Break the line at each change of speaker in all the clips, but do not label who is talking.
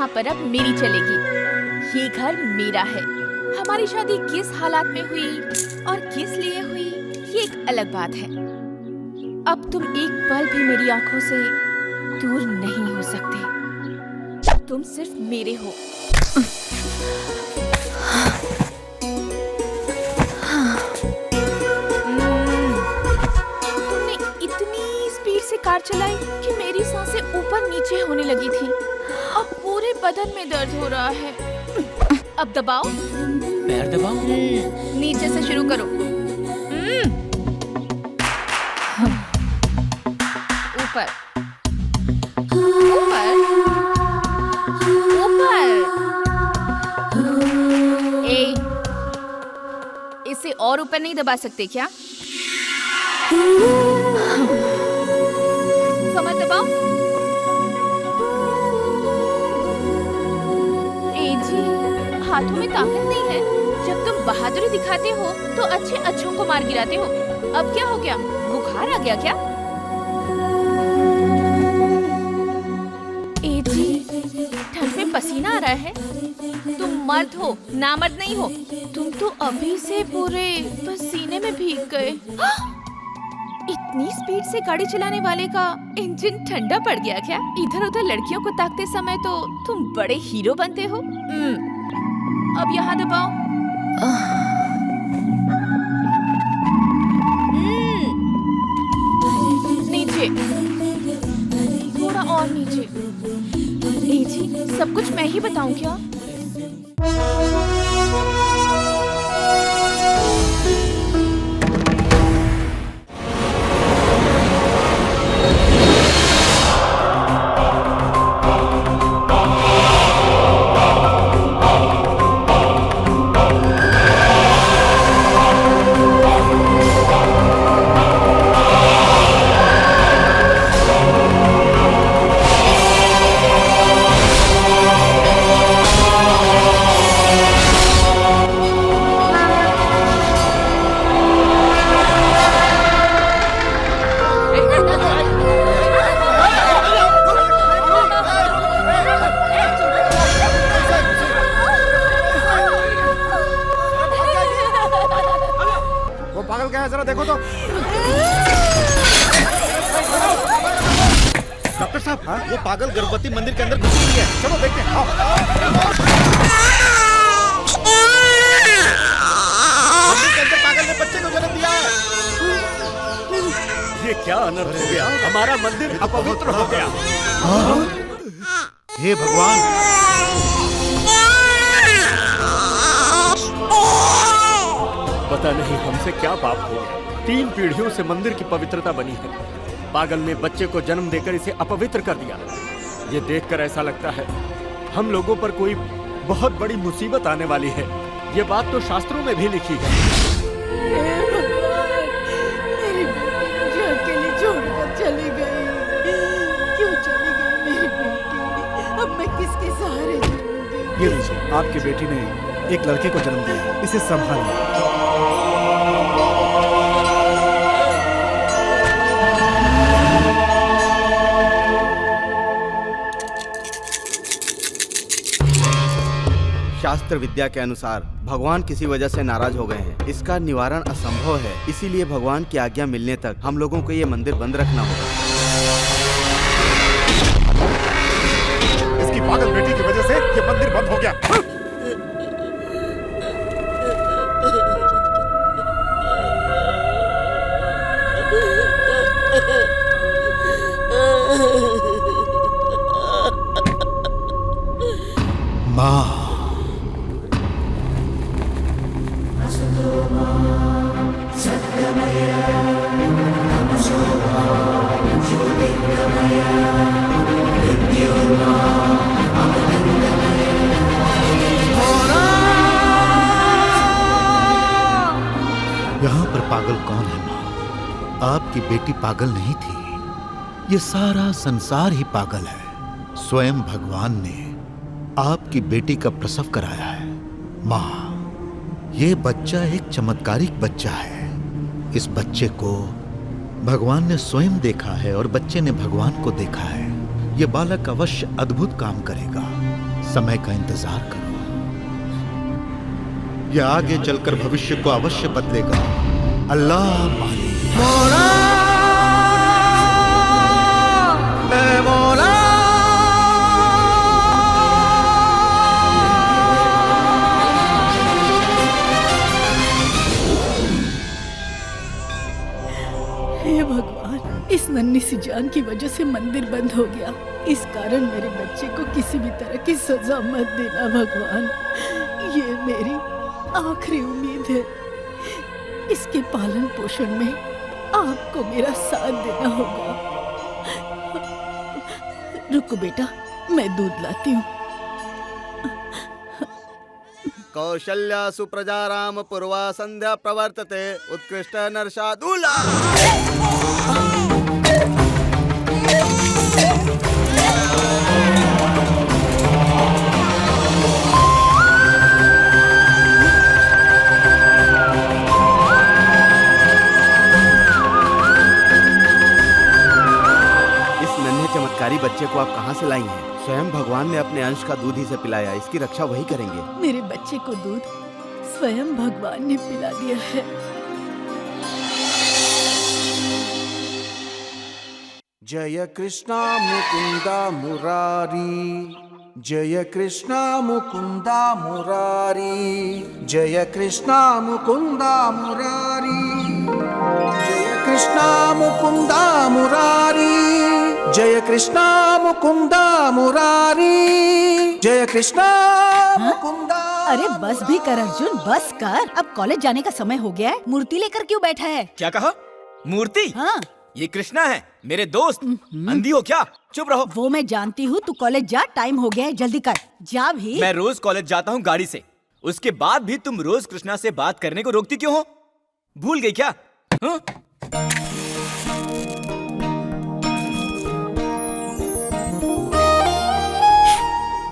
यहाँ पर अब मेरी चलेगी। ये घर मेरा है। हमारी शादी किस हालात में हुई और किस लिए हुई ये एक अलग बात है। अब तुम एक पल भी मेरी आंखों से दूर नहीं हो सकते। तुम सिर्फ मेरे हो। तुमने इतनी स्पीड से कार चलाई कि मेरी सांसें ऊपर नीचे होने लगी थी। अब पूरे बदन में दर्द हो रहा है। अब दबाओ।
पैर दबाओ।
नीचे से शुरू करो। ऊपर ऊपर ऊपर। इसे और ऊपर नहीं दबा सकते क्या? कमर दबाओ। जी, हाथों में ताकत नहीं है। जब तुम बहादुरी दिखाते हो तो अच्छों को मार गिराते हो। अब क्या हो गया? बुखार आ गया क्या? जी, ठंड में पसीना आ रहा है। तुम मर्द हो, नामर्द नहीं हो। तुम तो अभी से पूरे पसीने में भीग गए। इतनी स्पीड से गाड़ी चलाने वाले का इंजन ठंडा पड़ गया क्या? इधर उधर लड़कियों को ताकते समय तो तुम बड़े हीरो बनते हो। अब यहाँ दबाओ। नीचे, थोड़ा और नीचे। जी, सब कुछ मैं ही बताऊं क्या?
जरा देखो तो। डॉक्टर साहब, वो पागल गर्भवती मंदिर के अंदर घुसी हुई है। चलो देखते हैं। मंदिर के अंदर पागल ने बच्चे को जन्म दिया है।
ये क्या अनर्थ हो गया? हमारा मंदिर अपवित्र हो गया।
हे भगवान,
पता नहीं हमसे क्या पाप हो गया। 3 पीढ़ियों से मंदिर की पवित्रता बनी है। पागल ने बच्चे को जन्म देकर इसे अपवित्र कर दिया। ये देखकर ऐसा लगता है हम लोगों पर कोई बहुत बड़ी मुसीबत आने वाली है। ये बात तो शास्त्रों में भी लिखी है।
मेरी बेटी जो अकेली छोड़कर चली गई। क्यों चली गई मेरी बेटी? अब मैं किसके सहारे जीऊंगी?
ये लीजिए, आपकी बेटी ने एक लड़के को जन्म दिया। इसे संभालिए। शास्त्र विद्या के अनुसार भगवान किसी वजह से नाराज हो गए हैं। इसका निवारण असंभव है, इसीलिए भगवान की आज्ञा मिलने तक हम लोगों को ये मंदिर बंद रखना होगा।
इसकी पागल बेटी की वजह से ये मंदिर बंद हो गया।
माँ, यहाँ पर पागल कौन है माँ? आपकी बेटी पागल नहीं थी। ये सारा संसार ही पागल है। स्वयं भगवान ने आपकी बेटी का प्रसव कराया है। माँ, ये बच्चा एक चमत्कारिक बच्चा है। इस बच्चे को भगवान ने स्वयं देखा है और बच्चे ने भगवान को देखा है। ये बालक अवश्य अद्भुत काम करेगा। समय का इंतजार करो। यह आगे चलकर भविष्य को अवश्य बदलेगा। अल्लाह मालिक। मौला मौला।
हे भगवान, इस नन्ही सी जान की वजह से मंदिर बंद हो गया। इस कारण मेरे बच्चे को किसी भी तरह की सजा मत देना भगवान। ये मेरी आखिरी उम्मीद है। इसके पालन पोषण में आपको मेरा साथ देना होगा। रुको बेटा, मैं दूध लाती हूँ।
कौशल्या सुप्रजा राम पूर्वा संध्या प्रवर्तते उत्कृष्ट नरशार्दूला। चमत्कारी बच्चे को आप कहाँ से लाई हैं? स्वयं भगवान ने अपने अंश का दूध ही से पिलाया। इसकी रक्षा वही करेंगे।
मेरे बच्चे को दूध स्वयं भगवान ने पिला दिया है।
जय कृष्णा मुकुंदा मुरारी, जय कृष्णा मुकुंदा मुरारी, जय कृष्णा मुकुंदा मुरारी, जय कृष्णा मुकुंदा मुरारी, जय कृष्णा मुकुंदा मुरारी, जय कृष्णा मुकुंदा।
अरे बस भी कर अर्जुन, बस कर। अब कॉलेज जाने का समय हो गया है। मूर्ति लेकर क्यों बैठा है?
क्या कहा? मूर्ति?
हाँ,
ये कृष्णा है, मेरे दोस्त। अंधी हो क्या? चुप रहो।
वो मैं जानती हूँ। तू कॉलेज जा, टाइम हो गया है, जल्दी कर। जा भी।
मैं रोज कॉलेज जाता हूँ गाड़ी से, उसके बाद भी तुम रोज कृष्णा से बात करने को रोकती क्यों हो? भूल गई क्या? हाँ?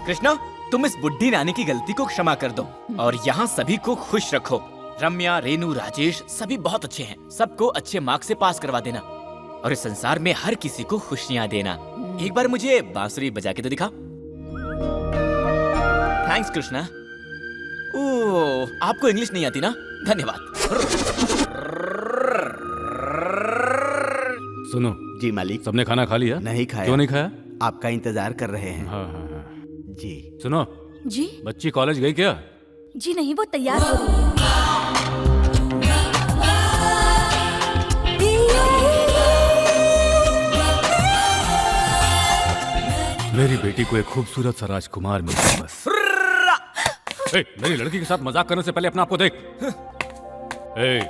कृष्णा, तुम इस बुढ़ी नानी की गलती को क्षमा कर दो और यहाँ सभी को खुश रखो। रम्या, रेनू, राजेश सभी बहुत अच्छे हैं। सबको अच्छे मार्क्स से पास करवा देना और इस संसार में हर किसी को खुशियाँ देना। एक बार मुझे बांसुरी बजा के तो दिखा। थैंक्स कृष्णा। ओह, आपको इंग्लिश नहीं आती ना? धन्यवाद।
सुनो
जी मालिक।
सबने खाना खा लिया?
नहीं खाया।
क्यों नहीं खाया?
आपका इंतजार कर रहे हैं।
हाँ हाँ हाँ।
जी
सुनो,
जी
बच्ची कॉलेज गई क्या?
जी नहीं, वो तैयार हो रही है।
मेरी बेटी को एक खूबसूरत सा राजकुमार मिल गया बस। ए, मेरी लड़की के साथ मजाक करने से पहले अपना आपको देख। ए,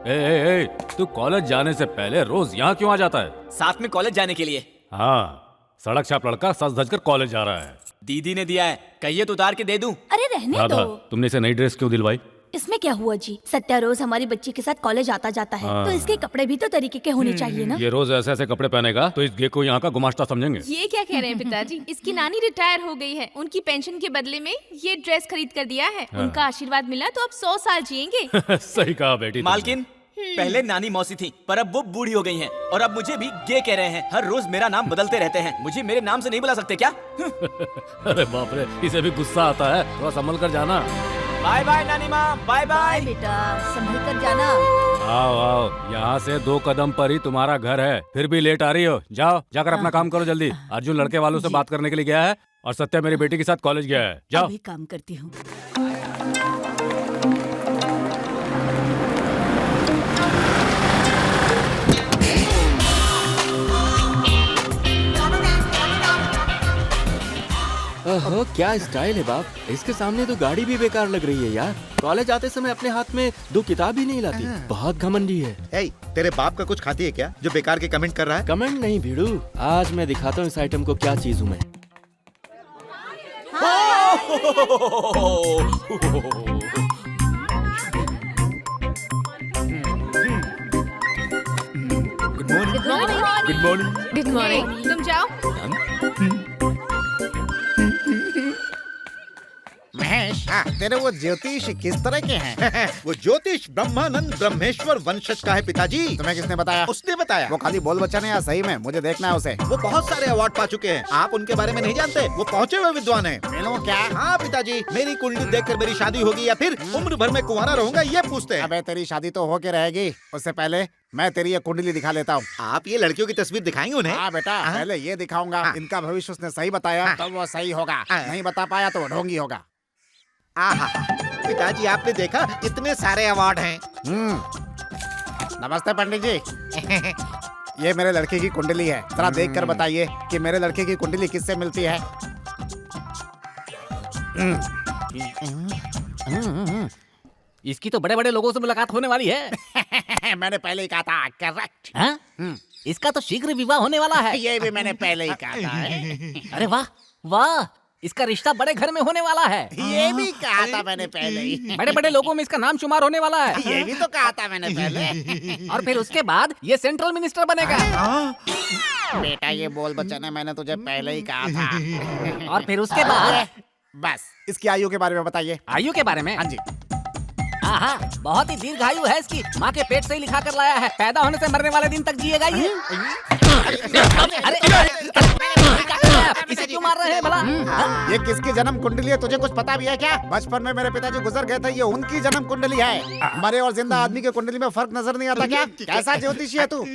ए, ए, ए, तू कॉलेज जाने से पहले रोज यहाँ क्यों आ जाता है?
साथ में कॉलेज जाने के लिए।
हाँ, सड़क छाप लड़का सज धज कर कॉलेज जा रहा है।
दीदी ने दिया है, कहिए तो उतार के दे दूं।
अरे रहने
राधा,
दो।
तुमने इसे नई ड्रेस क्यों दिलवाई?
इसमें क्या हुआ जी? सत्या रोज हमारी बच्ची के साथ कॉलेज आता जाता है, तो इसके कपड़े भी तो तरीके के होने चाहिए ना।
ये रोज ऐसे ऐसे कपड़े पहनेगा तो इस गे को यहाँ का गुमाश्ता समझेंगे।
ये क्या कह रहे हैं पिताजी? इसकी नानी रिटायर हो गई है, उनकी पेंशन के बदले में ये ड्रेस खरीद कर दिया है। उनका आशीर्वाद मिला तो अब 100 साल जिएंगे।
सही कहा बेटी तुमने।
मालकिन, पहले नानी मौसी थी, पर अब वो बूढ़ी हो गई हैं और अब मुझे भी गे कह रहे हैं। हर रोज मेरा नाम बदलते रहते हैं। मुझे मेरे नाम से नहीं बुला सकते क्या?
अरे बाप रे, इसे भी गुस्सा आता है। थोड़ा संभल कर जाना।
बाय बाय नानी माँ, बाय बाय।
बेटा, संभल कर जाना।
आओ आओ, यहाँ से 2 कदम पर ही तुम्हारा घर है, फिर भी लेट आ रही हो। जाओ, जाकर अपना काम करो जल्दी। अर्जुन लड़के वालों से बात करने के लिए गया है और सत्या मेरी बेटी के साथ कॉलेज गया है। जाओ।
अभी काम करती हूँ।
ओहो, क्या स्टाइल है बाप। इसके सामने तो गाड़ी भी बेकार लग रही है यार। कॉलेज आते समय अपने हाथ में 2 किताब ही नहीं लाती। बहुत घमंडी है।
ए, तेरे बाप का कुछ खाती है क्या जो बेकार के कमेंट कर रहा है?
कमेंट नहीं भिड़ू, आज मैं दिखाता हूँ इस आइटम को क्या चीज हूँ मैं।
Good morning. Good morning.
Good morning. तुम जाओ।
महेश,
तेरे वो ज्योतिष किस तरह के हैं?
वो ज्योतिष ब्रह्मानंद ब्रह्मेश्वर वंशज का है पिताजी।
तुम्हें किसने बताया?
उसने बताया।
वो खाली बोल बच्चा ने या सही में? मुझे देखना है उसे।
वो बहुत सारे अवार्ड पा चुके हैं, आप उनके बारे में नहीं जानते। वो पहुँचे हुए विद्वान हैं।
मिलूं क्या?
हाँ पिताजी, मेरी कुंडली देखकर मेरी शादी होगी या फिर उम्र भर में कुंवारा रहूंगा ये पूछते हैं।
अबे तेरी शादी तो होके रहेगी, उससे पहले मैं तेरी ये कुंडली दिखा लेता हूँ।
आप ये लड़कियों की तस्वीर दिखाएंगे उन्हें?
हाँ बेटा, पहले ये दिखाऊंगा। इनका भविष्य उसने सही बताया तो वो सही होगा, नहीं बता पाया तो वो ढोंगी होगा।
आहा, पिताजी आपने देखा इतने सारे अवार्ड हैं।
नमस्ते पंडित जी। ये मेरे लड़के की कुंडली है, जरा देख कर बताइए कि मेरे लड़के की कुंडली किससे मिलती है।
इसकी तो बड़े बड़े लोगों से मुलाकात होने वाली है।
मैंने पहले ही कहा था, करेक्ट।
हाँ? इसका तो शीघ्र विवाह होने वाला है।
ये भी मैंने पहले ही कहा था।
अरे वाह वाह, इसका रिश्ता बड़े घर में होने वाला है।
ये भी कहा था मैंने पहले ही।
बड़े बड़े लोगों में इसका नाम शुमार होने वाला है।
ये भी तो कहा था मैंने पहले।
और फिर उसके बाद ये सेंट्रल मिनिस्टर बनेगा।
बेटा ये बोल बच्चा ने मैंने तुझे पहले ही कहा था।
और फिर उसके बाद
बस इसकी आयु के बारे में बताइए।
आयु के बारे में?
हाँ जी।
हाँ, बहुत ही दीर्घायु है इसकी। माँ के पेट से ही लिखा कर लाया है। पैदा होने से मरने वाले दिन तक जिएगा ये। अरे इसे क्यों मार रहे हैं भला?
ये किसकी जन्म कुंडली है तुझे कुछ पता भी है क्या? बचपन में मेरे पिताजी गुजर गए थे, ये उनकी जन्म कुंडली है। मरे और जिंदा आदमी के कुंडली में फर्क नजर नहीं आता क्या? कैसा ज्योतिषी है तू?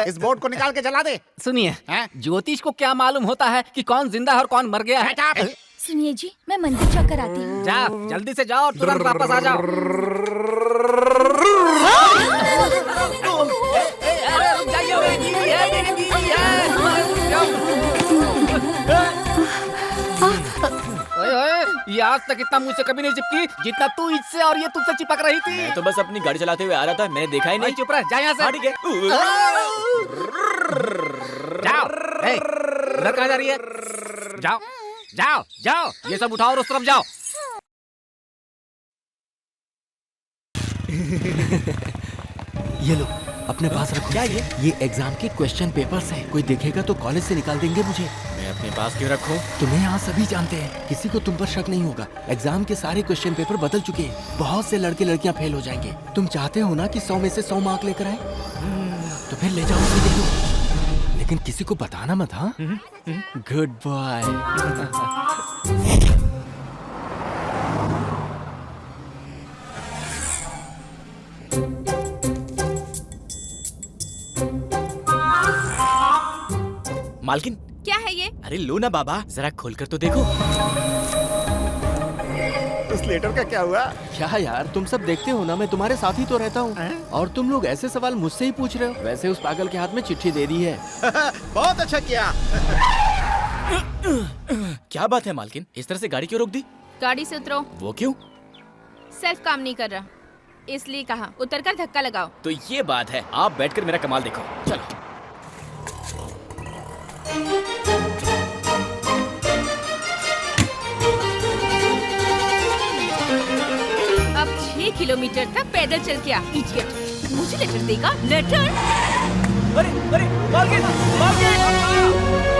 इस बोर्ड को निकाल के जला दे।
सुनिए, ज्योतिष को क्या मालूम होता है कि कौन जिंदा है और कौन मर गया है?
सुनिए जी, मैं मंदिर चक्कर आती हूँ।
जाओ, जल्दी से जाओ और तुरंत वापस आ जाओ। ये आज तक इतना मुझसे कभी नहीं चिपकी जितना तू इससे और ये तुझसे चिपक रही थी।
मैं तो बस अपनी गाड़ी चलाते हुए आ रहा था, मैंने देखा ही नहीं।
चुप रह, जा यहाँ से।
ठीक है।
जाओ, उधर कहाँ जा रही है? जाओ जाओ जाओ, ये सब उठाओ और उस तरफ जाओ।
ये लो, अपने पास रखो।
क्या
ये एग्जाम के क्वेश्चन पेपर्स हैं। कोई देखेगा तो कॉलेज से निकाल देंगे मुझे।
मैं अपने पास क्यों रखूं?
तुम्हें यहाँ सभी जानते हैं, किसी को तुम पर शक नहीं होगा। एग्जाम के सारे क्वेश्चन पेपर बदल चुके हैं। बहुत से लड़के लड़कियाँ फेल हो जाएंगे। तुम चाहते हो ना कि 100 में से 100 मार्क लेकर आए? तो फिर ले जाओ, उसे दे दो, लेकिन किसी को बताना मत। हाँ, गुड बॉय।
मालकिन,
क्या है ये?
अरे लो ना बाबा, जरा खोलकर तो देखो।
उस लेटर का क्या हुआ?
क्या यार, तुम सब देखते हो ना, मैं तुम्हारे साथ ही तो रहता हूँ। और तुम लोग ऐसे सवाल मुझसे ही पूछ रहे हो। वैसे उस पागल के हाथ में चिट्ठी दे दी है।
बहुत अच्छा किया।
क्या बात है मालकिन, इस तरह से गाड़ी क्यों रोक दी?
गाड़ी से उतरो।
वो क्यों?
सेल्फ काम नहीं कर रहा, इसलिए कहा। उतरकर धक्का लगाओ।
तो ये बात है, आप बैठकर मेरा कमाल देखो। चलो।
अब 6 किलोमीटर तक पैदल चल के आ, इडियट। मुझे लेटर देगा? लेटर?
अरे अरे मालकिन, मालकिन!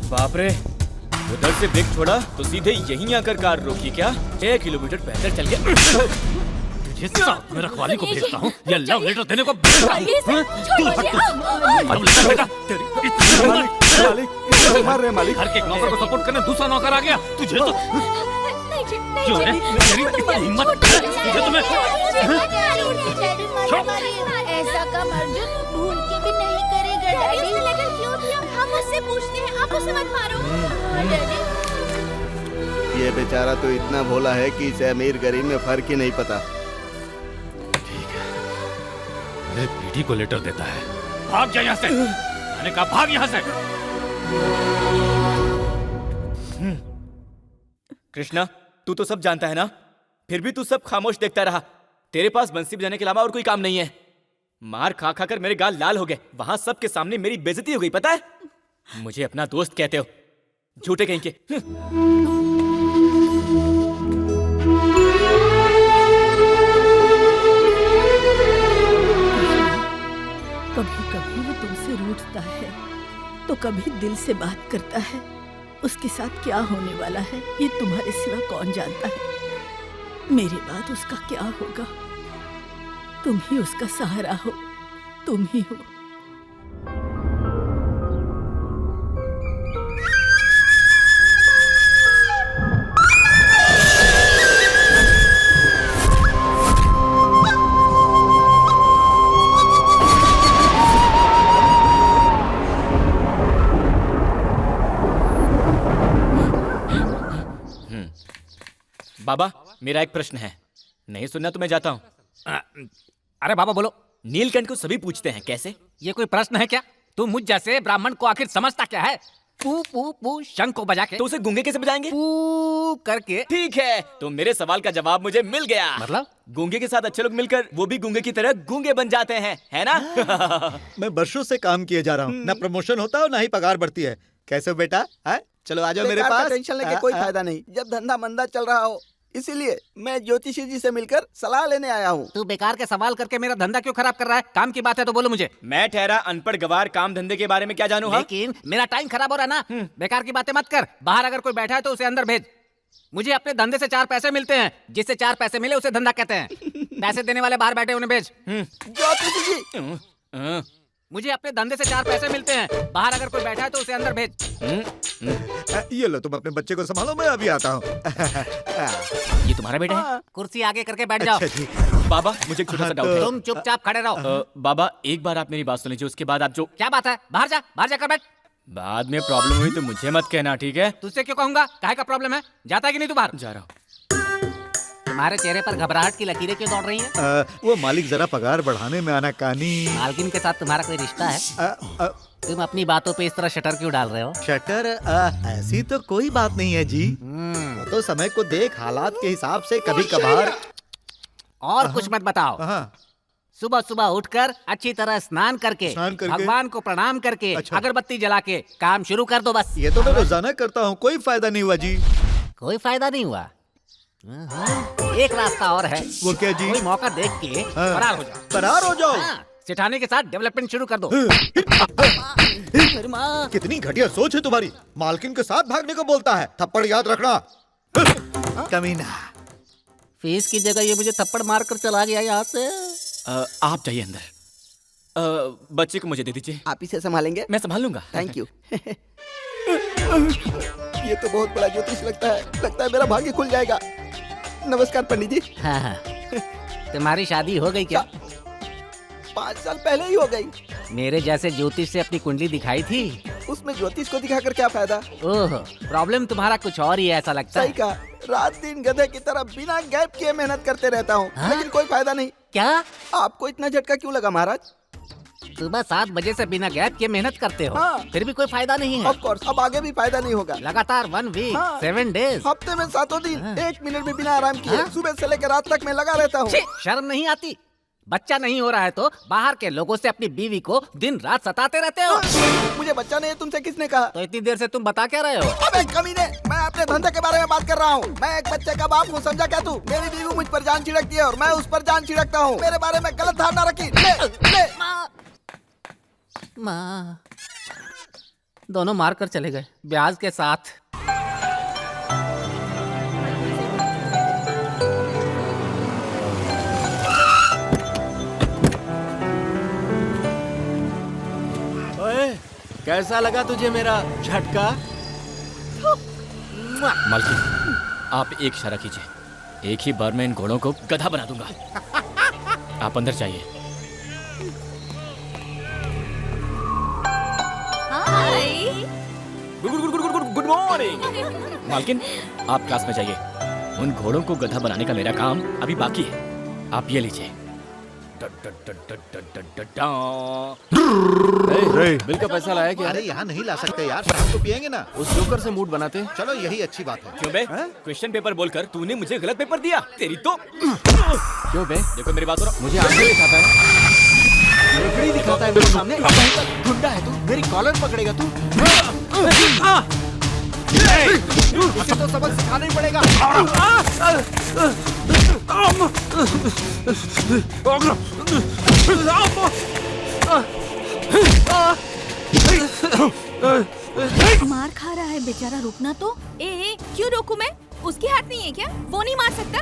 बाप रे, उधर से ब्रेक छोड़ा तो सीधे यहीं आकर कार रोकी क्या? 6 किलोमीटर पैदल चल के।
तुझे साथ में रखवाली को भेजता हूँ या लव लेटर देने को
मार रहे मालिक।
घर के एक नौकर को सपोर्ट करने दूसरा नौकर आ गया। तुझे तो क्यों है? तेरी हिम्मत तुझे तुम्हें
ऐसा काम अर्जुन भूल के भी नहीं करेगा डैडी। लेटर क्यों दिया? हम उससे पूछते हैं, आप उसे मत मारो। डैडी,
ये बेचारा तो इतना भोला है कि इसे अमीर गरीब में फर्क ही नहीं पता।
ठीक है, मेरे बेटी को लेटर देता है। भाग जा यहाँ से। मैंने कहा भाग यहाँ से।
कृष्णा,
तू तो सब जानता है ना, फिर भी तू सब खामोश देखता रहा। तेरे पास बंसी बजाने के अलावा और कोई काम नहीं है। मार खा खा कर मेरे गाल लाल हो गए, वहां सबके सामने मेरी बेइज्जती हो गई, पता है? मुझे अपना दोस्त कहते हो, झूठे कहीं के।
कभी कभी वो तुमसे रूठता है तो कभी दिल से बात करता है। उसके साथ क्या होने वाला है ये तुम्हारे सिवा कौन जानता है। मेरे बाद उसका क्या होगा? तुम ही उसका सहारा हो, तुम ही हो।
बाबा, मेरा एक प्रश्न है, नहीं सुनना तो मैं जाता हूँ।
अरे बाबा बोलो।
नीलकंठ को सभी पूछते हैं, कैसे?
ये कोई प्रश्न है क्या? तू मुझ जैसे ब्राह्मण को आखिर समझता क्या है? पू पू पू शंख को बजा के।
तो उसे गूंगे कैसे बजाएंगे?
पू करके।
ठीक है, तो मेरे सवाल का जवाब मुझे मिल गया।
मतलब?
गूंगे के साथ अच्छे लोग मिलकर वो भी गूंगे की तरह गूंगे बन जाते हैं, है ना?
मैं वर्षों से काम किए जा रहा हूँ, ना प्रमोशन होता है ना ही पगार बढ़ती है। कैसे हो बेटा? है? चलो आ जाओ मेरे
बेकार का
पास।
टेंशन लेके कोई फायदा नहीं, जब धंधा मंदा चल रहा हो। इसीलिए मैं ज्योतिषी जी से मिलकर सलाह लेने आया हूँ।
तू बेकार के सवाल करके मेरा धंधा क्यों खराब कर रहा है? काम की बात है तो बोलो मुझे।
मैं ठहरा अनपढ़ गवार, काम धंधे के बारे में क्या जानूं?
लेकिन मेरा टाइम खराब हो रहा है ना। बेकार की बातें मत कर। बाहर अगर कोई बैठा है तो उसे अंदर भेज। मुझे अपने धंधे से 4 पैसे मिलते हैं, जिससे 4 पैसे मिले उसे धंधा कहते हैं। पैसे देने वाले बाहर बैठे उन्हें भेज।
ज्योतिषी जी,
मुझे अपने धंधे से 4 पैसे मिलते हैं, बाहर अगर कोई बैठा है तो उसे अंदर भेज।
ये लो, तुम अपने बच्चे को संभालो, मैं अभी आता हूँ।
ये तुम्हारा बेटा है?
कुर्सी आगे करके बैठ जाओ।
अच्छा जी।
बाबा, मुझे एक छोटा सा डाउट है।
तुम चुपचाप खड़े रहो।
बाबा, एक बार आप मेरी बात सुन लीजिए, उसके बाद आप जो...
क्या बात है? बाहर जा, बाहर जाकर बैठ।
बाद में प्रॉब्लम हुई तो मुझे मत कहना, ठीक है?
तुझसे क्यों कहूंगा? काहे का प्रॉब्लम है? जाता है कि नहीं तू बाहर?
जा रहा हूँ।
तुम्हारे चेहरे पर घबराहट की लकीरें क्यों दौड़ रही हैं?
वो मालिक जरा पगार बढ़ाने में आनाकानी।
मालकिन के साथ तुम्हारा कोई रिश्ता है? तुम अपनी बातों पे इस तरह शटर क्यों डाल रहे हो?
शटर? ऐसी तो कोई बात नहीं है जी। तो समय को देख, हालात के हिसाब से कभी कभार।
और कुछ मत बताओ। सुबह सुबह उठकर अच्छी तरह स्नान करके भगवान को प्रणाम करके अगरबत्ती जला के काम शुरू कर दो बस।
ये तो मैं रोजाना करता हूँ, कोई फायदा नहीं हुआ जी।
कोई फायदा नहीं हुआ? एक रास्ता और है।
वो क्या जी?
कोई मौका देख के फरार हो जाओ।
फरार हो जाओ?
सेठानी के साथ डेवलपमेंट शुरू कर दो।
कितनी घटिया सोच है तुम्हारी। मालकिन के साथ भागने को बोलता है, थप्पड़ याद रखना। कमीना।
फीस की जगह ये मुझे थप्पड़ मार कर चला गया यहाँ से।
आप जाइए अंदर। बच्चे को मुझे दे दीजिए।
आप इसे संभालेंगे?
मैं संभाल लूंगा।
Thank you. ये तो बहुत बड़ा ज्योतिष लगता है मेरा भाग्य खुल जाएगा। नमस्कार पंडित जी।
हाँ। तुम्हारी शादी हो गई क्या?
5 साल पहले ही हो गई।
मेरे जैसे ज्योतिष से अपनी कुंडली दिखाई थी?
उसमें ज्योतिष को दिखाकर क्या फायदा?
ओह, प्रॉब्लम तुम्हारा कुछ और ही है ऐसा लगता है।
सही कहा, रात दिन गधे की तरह बिना गैप किए मेहनत करते रहता हूँ, लेकिन कोई फायदा नहीं।
क्या?
आपको इतना झटका क्यों लगा महाराज?
सुबह 7 बजे से बिना गैप किए मेहनत करते हो, फिर भी कोई फायदा नहीं है।
ऑफ कोर्स, अब आगे भी फायदा नहीं होगा।
लगातार 1 वीक 7 डेज,
हफ्ते में 7 दिन, 1 मिनट भी बिना आराम किए सुबह से लेकर रात तक मैं लगा रहता हूँ।
शर्म नहीं आती? बच्चा नहीं हो रहा है तो बाहर के लोगों से अपनी बीवी को दिन रात सताते रहते हो।
मुझे बच्चा नहीं है, तुमसे किसने कहा?
तो इतनी देर से तुम बता क्या रहे हो?
अबे कमीने, मैं अपने धंधे के बारे में बात कर रहा हूँ। मैं एक बच्चे का बाप हूँ, समझा क्या तू? मेरी बीवी मुझ पर जान छिड़कती है और मैं उस पर जान छिड़कता हूँ। मेरे बारे में गलत धारणा रखी। ले।
माँ, दोनों मार कर चले गए ब्याज के साथ।
ओए, कैसा लगा तुझे मेरा झटका?
मालकिन, आप एक इशारा कीजिए, एक ही बार में इन घोड़ों को गधा बना दूंगा। आप अंदर जाइए। Good morning. मालकिन, आप क्लास में जाइए। उन घोड़ों को गधा बनाने का मेरा काम अभी बाकी है। आप ये लीजिए।
बिल का पैसा लाया क्या?
अरे यहाँ नहीं ला सकते यार, शाम को पियेंगे ना।
उस जोकर से मूड बनाते हैं।
चलो यही अच्छी बात है।
क्यों बे? क्वेश्चन पेपर बोलकर तूने मुझे गलत पेपर दिया। तेरी तो
क्यों बे?
देखो मेरी बात सुनो।
मुझे आगे दिखाता है, लकड़ी दिखाता है मेरे सामने। गुंडा है तू, मेरी कॉलर पकड़ेगा तू। इसे तो सबक सिखाना ही पड़ेगा।
मार खा रहा है बेचारा, रुकना तो। ए, क्यों रोकूं मैं? उसकी हाथ नहीं है क्या? वो नहीं मार सकता?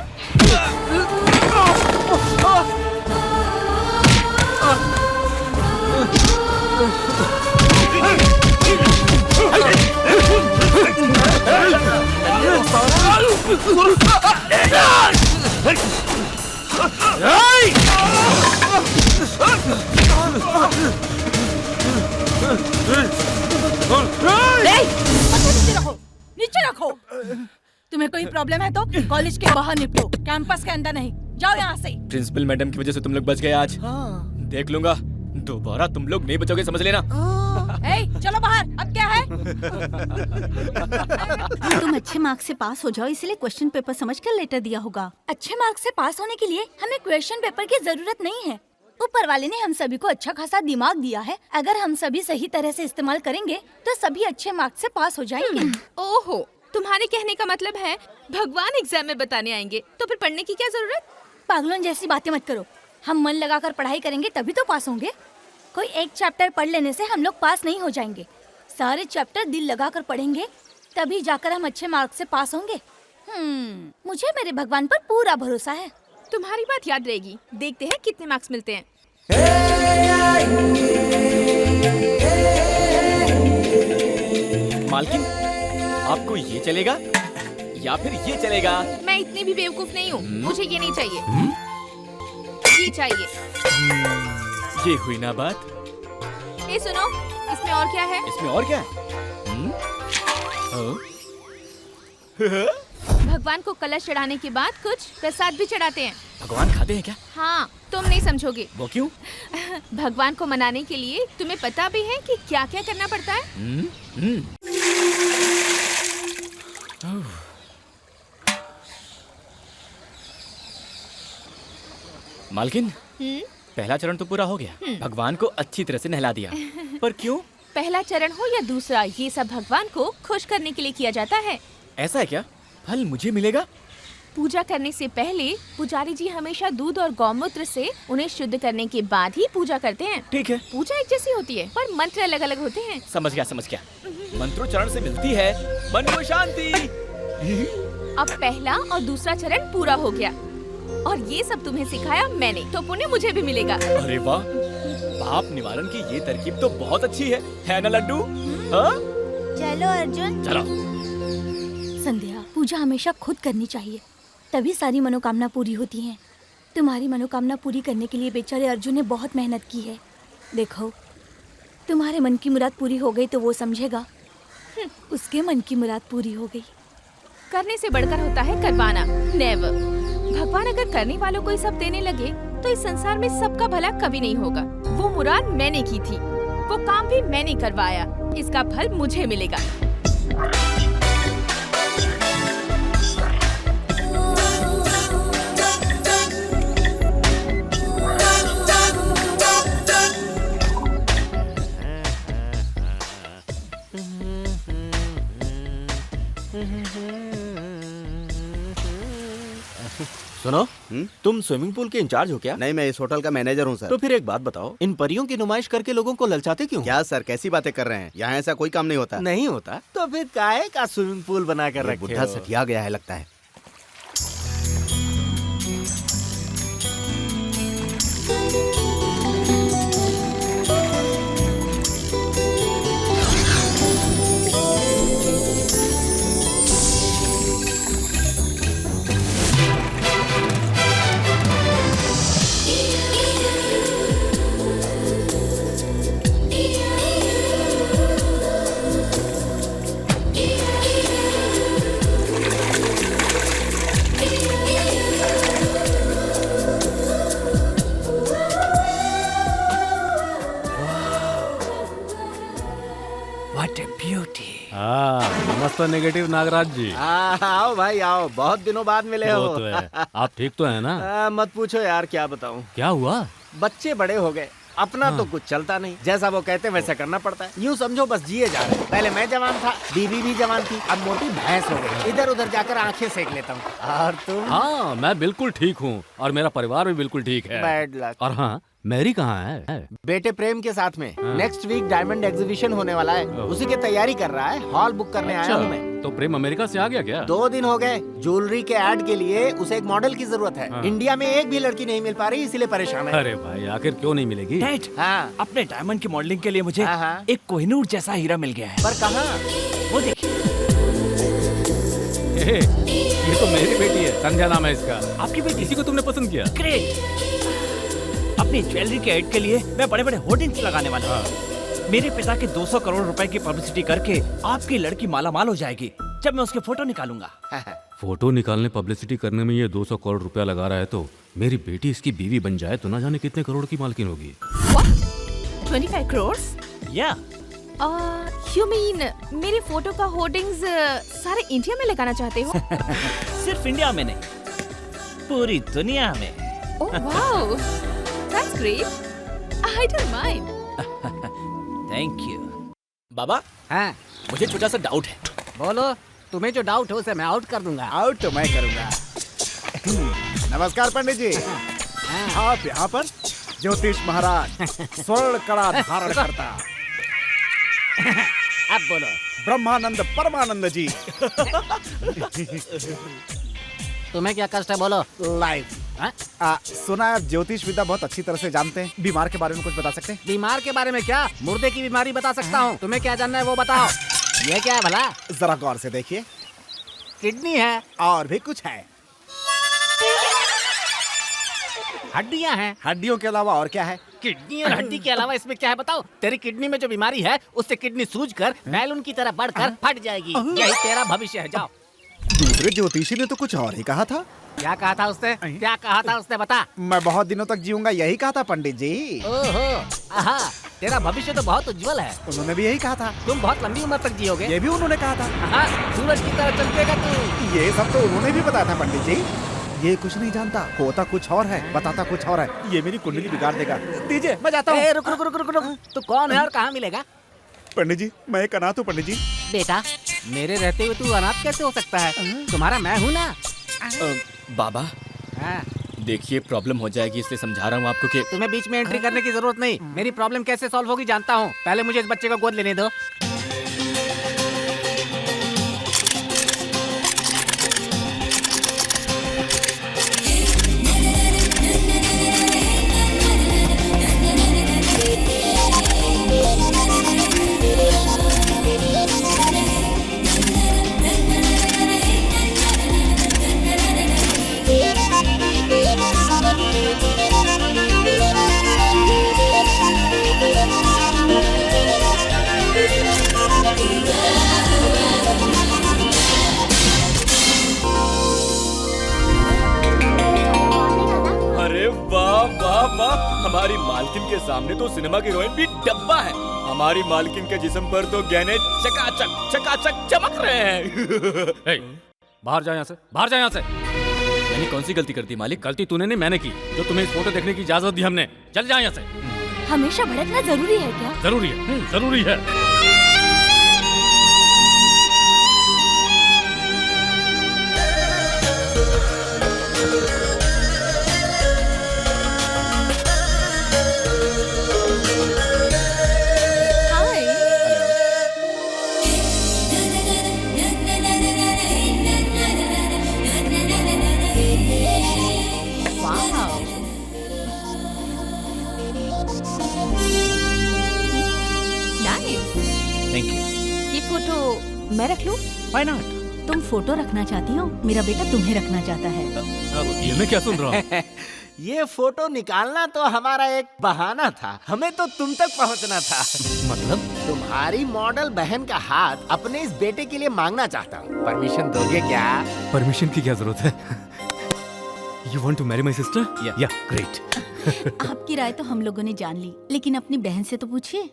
नीचे रखो, नीचे रखो। तुम्हें कोई प्रॉब्लम है तो कॉलेज के बाहर निकलो, कैंपस के अंदर नहीं। जाओ यहाँ से।
प्रिंसिपल मैडम की वजह से तुम लोग बच गए आज। देख लूंगा, दोबारा तुम लोग नहीं बचोगे, समझ लेना।
चलो बाहर। अब क्या है?
तुम अच्छे मार्क्स से पास हो जाओ, इसलिए क्वेश्चन पेपर समझकर लेटर दिया होगा। अच्छे मार्क्स से पास होने के लिए हमें क्वेश्चन पेपर की जरूरत नहीं है। ऊपर वाले ने हम सभी को अच्छा खासा दिमाग दिया है। अगर हम सभी सही तरह से इस्तेमाल करेंगे तो सभी अच्छे मार्क्स से पास हो जाएंगे। ओहो, तुम्हारे कहने का मतलब है भगवान एग्जाम में बताने आएंगे, तो फिर पढ़ने की क्या जरूरत? पागलों जैसी बातें मत करो। हम मन लगाकर पढ़ाई करेंगे तभी तो पास होंगे। कोई एक चैप्टर पढ़ लेने से हम लोग पास नहीं हो जाएंगे। सारे चैप्टर दिल लगाकर पढ़ेंगे तभी जाकर हम अच्छे मार्क्स से पास होंगे। मुझे मेरे भगवान पर पूरा भरोसा है। तुम्हारी बात याद रहेगी। देखते हैं कितने मार्क्स मिलते हैं।
मालकिन, आपको ये चलेगा या फिर ये चलेगा?
मैं इतनी भी बेवकूफ नहीं हूँ। मुझे ये नहीं चाहिए, ये चाहिए।
ये हुई ना बात।
ये सुनो, इसमें और क्या है?
इसमें और क्या है?
भगवान को कलश चढ़ाने के बाद कुछ प्रसाद भी चढ़ाते हैं।
भगवान खाते हैं क्या?
हाँ, तुम नहीं समझोगे।
वो क्यों?
भगवान को मनाने के लिए तुम्हें पता भी है कि क्या क्या करना पड़ता है?
मालकिन, पहला चरण तो पूरा हो गया। भगवान को अच्छी तरह से नहला दिया, पर क्यों?
पहला चरण हो या दूसरा, ये सब भगवान को खुश करने के लिए किया जाता है।
ऐसा है क्या? फल मुझे मिलेगा?
पूजा करने से पहले पुजारी जी हमेशा दूध और गौमूत्र से उन्हें शुद्ध करने के बाद ही पूजा करते हैं।
ठीक है।
पूजा एक जैसी होती है पर मंत्र अलग अलग होते हैं।
समझ गया, समझ गया। मंत्रोच्चारण से मिलती है मन को शांति।
अब पहला और दूसरा चरण पूरा हो गया और ये सब तुम्हें सिखाया मैंने, तो पुण्य मुझे भी मिलेगा।
अरे वाह, पाप निवारण की ये तरकीब तो बहुत अच्छी है ना लड्डू? हाँ?
चलो अर्जुन,
चलो।
संध्या, पूजा हमेशा खुद करनी चाहिए, तभी सारी मनोकामना पूरी होती हैं। तुम्हारी मनोकामना पूरी करने के लिए बेचारे अर्जुन ने बहुत मेहनत की है। देखो, तुम्हारे मन की मुराद पूरी हो गई तो वो समझेगा उसके मन की मुराद पूरी हो गई। करने से बढ़कर होता है करवाना, नेवर। भगवान अगर करने वालों को ये सब देने लगे तो इस संसार में सबका भला कभी नहीं होगा। वो मुराद मैंने की थी, वो काम भी मैंने करवाया, इसका फल मुझे मिलेगा।
सुनो, तुम स्विमिंग पूल के इंचार्ज हो क्या?
नहीं, मैं इस होटल का मैनेजर हूँ सर।
तो फिर एक बात बताओ, इन परियों की नुमाइश करके लोगों को ललचाते क्यों?
क्या सर, कैसी बातें कर रहे हैं? यहाँ ऐसा कोई काम नहीं होता।
नहीं होता तो फिर काहे का स्विमिंग पूल बना कर रखे हो?
बुढ़ा सठिया गया है लगता है।
नमस्ते नेगेटिव नागराज जी।
आओ भाई आओ, बहुत दिनों बाद मिले हो।
वो तो है। आप ठीक तो है ना?
मत पूछो यार, क्या बताऊं।
क्या हुआ?
बच्चे बड़े हो गए, अपना तो कुछ चलता नहीं। जैसा वो कहते हैं वैसा करना पड़ता है। यूं समझो बस जिए जा रहे हैं। पहले मैं जवान था, बीवी भी जवान थी, अब मोटी भैंस हो गई। इधर उधर जाकर आंखें सेक लेता हूँ। और तुम?
हाँ, मैं बिल्कुल ठीक हूँ और मेरा परिवार भी बिल्कुल ठीक है।
Bad luck.
और हाँ, मैरी कहाँ है?
बेटे प्रेम के साथ में। नेक्स्ट वीक डायमंड एग्जीबिशन होने वाला है, उसी की तैयारी कर रहा है। हॉल बुक करने आया हूँ मैं।
तो प्रेम अमेरिका से आ गया क्या?
2 दिन हो गए। ज्वेलरी के ऐड के लिए उसे एक मॉडल की जरूरत है। इंडिया में एक भी लड़की नहीं मिल पा रही, इसीलिए परेशान है।
अरे भाई, आखिर क्यों नहीं मिलेगी?
डैड,
हाँ,
अपने डायमंड की मॉडलिंग के लिए मुझे एक कोहिनूर जैसा हीरा मिल गया है।
पर कहाँ?
वो देखिए।
ये तो मेरी बेटी है, संध्या नाम है इसका।
आपकी बेटी?
इसी को तुमने पसंद किया?
ग्रेट। अपनी ज्वेलरी के ऐड के लिए मैं बड़े बड़े होर्डिंग्स लगाने वाला हूँ। मेरे पिता के 200 करोड़ रुपए की पब्लिसिटी करके आपकी लड़की मालामाल हो जाएगी जब मैं उसके फोटो निकालूंगा।
फोटो निकालने, पब्लिसिटी करने में ये 200 करोड़ रुपया लगा रहा है, तो मेरी बेटी इसकी बीवी बन जाए तो ना जाने कितने करोड़ की मालकिन होगी।
What? 25 crores?
या
You mean मेरे फोटो का होर्डिंग्स सारे इंडिया में लगाना चाहते हो?
सिर्फ इंडिया में नहीं, पूरी दुनिया में।
Oh wow, that's great. I don't mind.
Thank you. बाबा,
हाँ,
मुझे छोटा सा डाउट है।
बोलो। तुम्हें जो डाउट हो उसे मैं आउट कर दूंगा। आउट तो मैं करूंगा।
नमस्कार पंडित जी। आप यहाँ पर? ज्योतिष महाराज स्वर्ण कड़ा धारण करता
अब बोलो।
ब्रह्मानंद परमानंद जी।
तुम्हें क्या कष्ट है, बोलो।
लाइफ। सुना है आप ज्योतिष विद्या बहुत अच्छी तरह से जानते हैं। बीमार के बारे में कुछ बता सकते हैं?
बीमार के बारे में क्या? मुर्दे की बीमारी बता सकता हूँ। तुम्हें क्या जानना है वो बताओ। ये क्या है भला?
जरा गौर से देखिए।
किडनी है।
और भी कुछ है?
हड्डियाँ हैं।
हड्डियों के अलावा और क्या है?
किडनी और हड्डी के अलावा इसमें क्या है बताओ? तेरी किडनी में जो बीमारी है उससे किडनी सूजकर बैलून की तरह बढ़कर फट जाएगी। यही तेरा भविष्य है। जाओ।
दूसरे ज्योतिषी ने तो कुछ और ही कहा था।
क्या कहा था उसने? क्या कहा था उसने, बता।
मैं बहुत दिनों तक जीऊंगा, यही कहा था पंडित जी।
ओहो, आहा, तेरा भविष्य तो बहुत उज्जवल है।
उन्होंने भी यही कहा था।
तुम बहुत लंबी उम्र तक जियोगे।
ये भी उन्होंने कहा था।
हाँ, सूरज की तरह चमकेगा तू।
ये सब तो उन्होंने भी बताया था पंडित जी। ये कुछ नहीं जानता, होता कुछ और है, बताता कुछ और है। ये मेरी कुंडली बिगाड़ देगा। दीजिए, मैं जाता हूँ।
रुक रुक रुक रुक रुक। तू कौन है और कहाँ मिलेगा?
पंडित जी, मैं एक अनाथ हूँ पंडित जी।
बेटा, मेरे रहते हुए तू अनाथ कैसे हो सकता है? तुम्हारा मैं हूँ ना।
बाबा, देखिए प्रॉब्लम हो जाएगी, इसलिए समझा रहा हूँ आपको कि
तुम्हें बीच में एंट्री करने की जरूरत नहीं। मेरी प्रॉब्लम कैसे सॉल्व होगी जानता हूँ। पहले मुझे इस बच्चे को गोद लेने दो।
अरे वाह वाह वाह, हमारी मालकिन के सामने तो सिनेमा की हीरोइन भी डब्बा है। हमारी मालकिन के जिस्म पर तो गहने चकाचक चमक रहे हैं।
बाहर जा यहाँ से, बाहर जा यहाँ से।
मैंने कौन सी गलती कर दी मालिक?
गलती तूने नहीं, मैंने की। जो तुम्हें इस फोटो देखने की इजाजत दी हमने। चल जा यहाँ से।
हमेशा भड़कना जरूरी है क्या?
जरूरी है, जरूरी है।
Thank you.
ये फोटो मैं रख लूं?
Why not?
तुम फोटो रखना चाहती हो, मेरा बेटा तुम्हें रखना चाहता है।
ये मैं क्या सुन रहा हूँ?
ये फोटो निकालना तो हमारा एक बहाना था, हमें तो तुम तक पहुंचना था।
मतलब?
तुम्हारी मॉडल बहन का हाथ अपने इस बेटे के लिए मांगना चाहता हूँ, परमिशन दोगे क्या?
परमिशन की क्या जरूरत है? You want to marry my sister? Yeah, great.
आपकी राय तो हम लोगों ने जान ली, लेकिन अपनी बहन से तो पूछिए।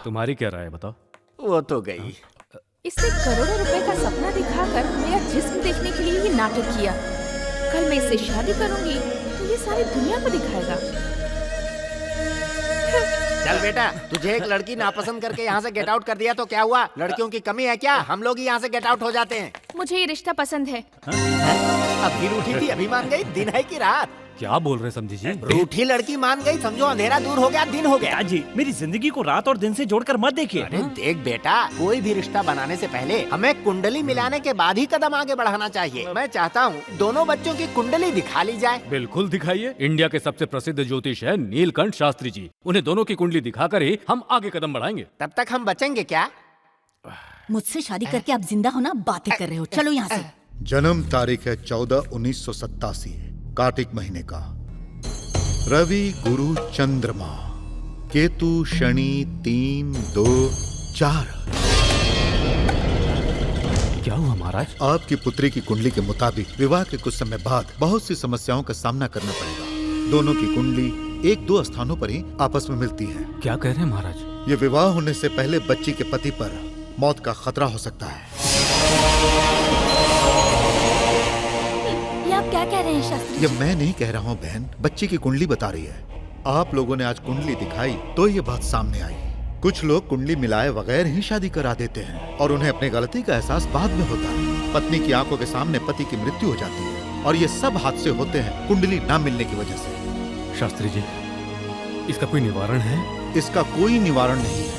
तुम्हारी क्या राय है बताओ?
वो तो गई।
इसने करोड़ों रुपए का सपना दिखाकर मेरा जिस्म देखने के लिए ये नाटक किया। कल मैं इससे शादी करूंगी तो ये सारी दुनिया को दिखाएगा।
चल बेटा, तुझे एक लड़की नापसंद करके यहाँ से गेट आउट कर दिया तो क्या हुआ? लड़कियों की कमी है क्या? हम लोग ही यहाँ से गेट आउट हो जाते हैं।
मुझे ये रिश्ता पसंद है।
अभी रूठी थी, अभी मान गई। दिन है की रात?
क्या बोल रहे समझी जी?
रूठी लड़की मान गई, समझो अंधेरा दूर हो गया, दिन हो गया।
जी, मेरी जिंदगी को रात और दिन से जोड़कर मत देखिए।
अरे देख बेटा, कोई भी रिश्ता बनाने से पहले हमें कुंडली मिलाने के बाद ही कदम आगे बढ़ाना चाहिए। मैं चाहता हूँ दोनों बच्चों की कुंडली दिखा ली जाए।
बिल्कुल दिखाइए। इंडिया के सबसे प्रसिद्ध ज्योतिष है नीलकंठ शास्त्री जी। उन्हें दोनों की कुंडली दिखाकर ही हम आगे कदम बढ़ाएंगे।
तब तक हम बचेंगे क्या?
मुझसे शादी करके आप जिंदा हो ना, बातें कर रहे हो। चलो यहाँ से।
जन्म तारीख है 14/1987 कार्तिक महीने का। रवि गुरु चंद्रमा केतु शनि 3 2 4।
क्या हुआ महाराज?
आपकी पुत्री की कुंडली के मुताबिक विवाह के कुछ समय बाद बहुत सी समस्याओं का सामना करना पड़ेगा। दोनों की कुंडली 1-2 स्थानों पर ही आपस में मिलती है।
क्या कह रहे हैं महाराज?
ये विवाह होने से पहले बच्ची के पति पर मौत का खतरा हो सकता है।
ये आप क्या कह रहे हैं शास्त्री?
ये मैं नहीं कह रहा हूँ बहन, बच्ची की कुंडली बता रही है। आप लोगों ने आज कुंडली दिखाई तो ये बात सामने आई। कुछ लोग कुंडली मिलाए बगैर ही शादी करा देते हैं और उन्हें अपनी गलती का एहसास बाद में होता है। पत्नी की आंखों के सामने पति की मृत्यु हो जाती है और ये सब हादसे होते हैं कुंडली ना मिलने की वजह से।
शास्त्री जी, इसका कोई निवारण है?
इसका कोई निवारण नहीं है,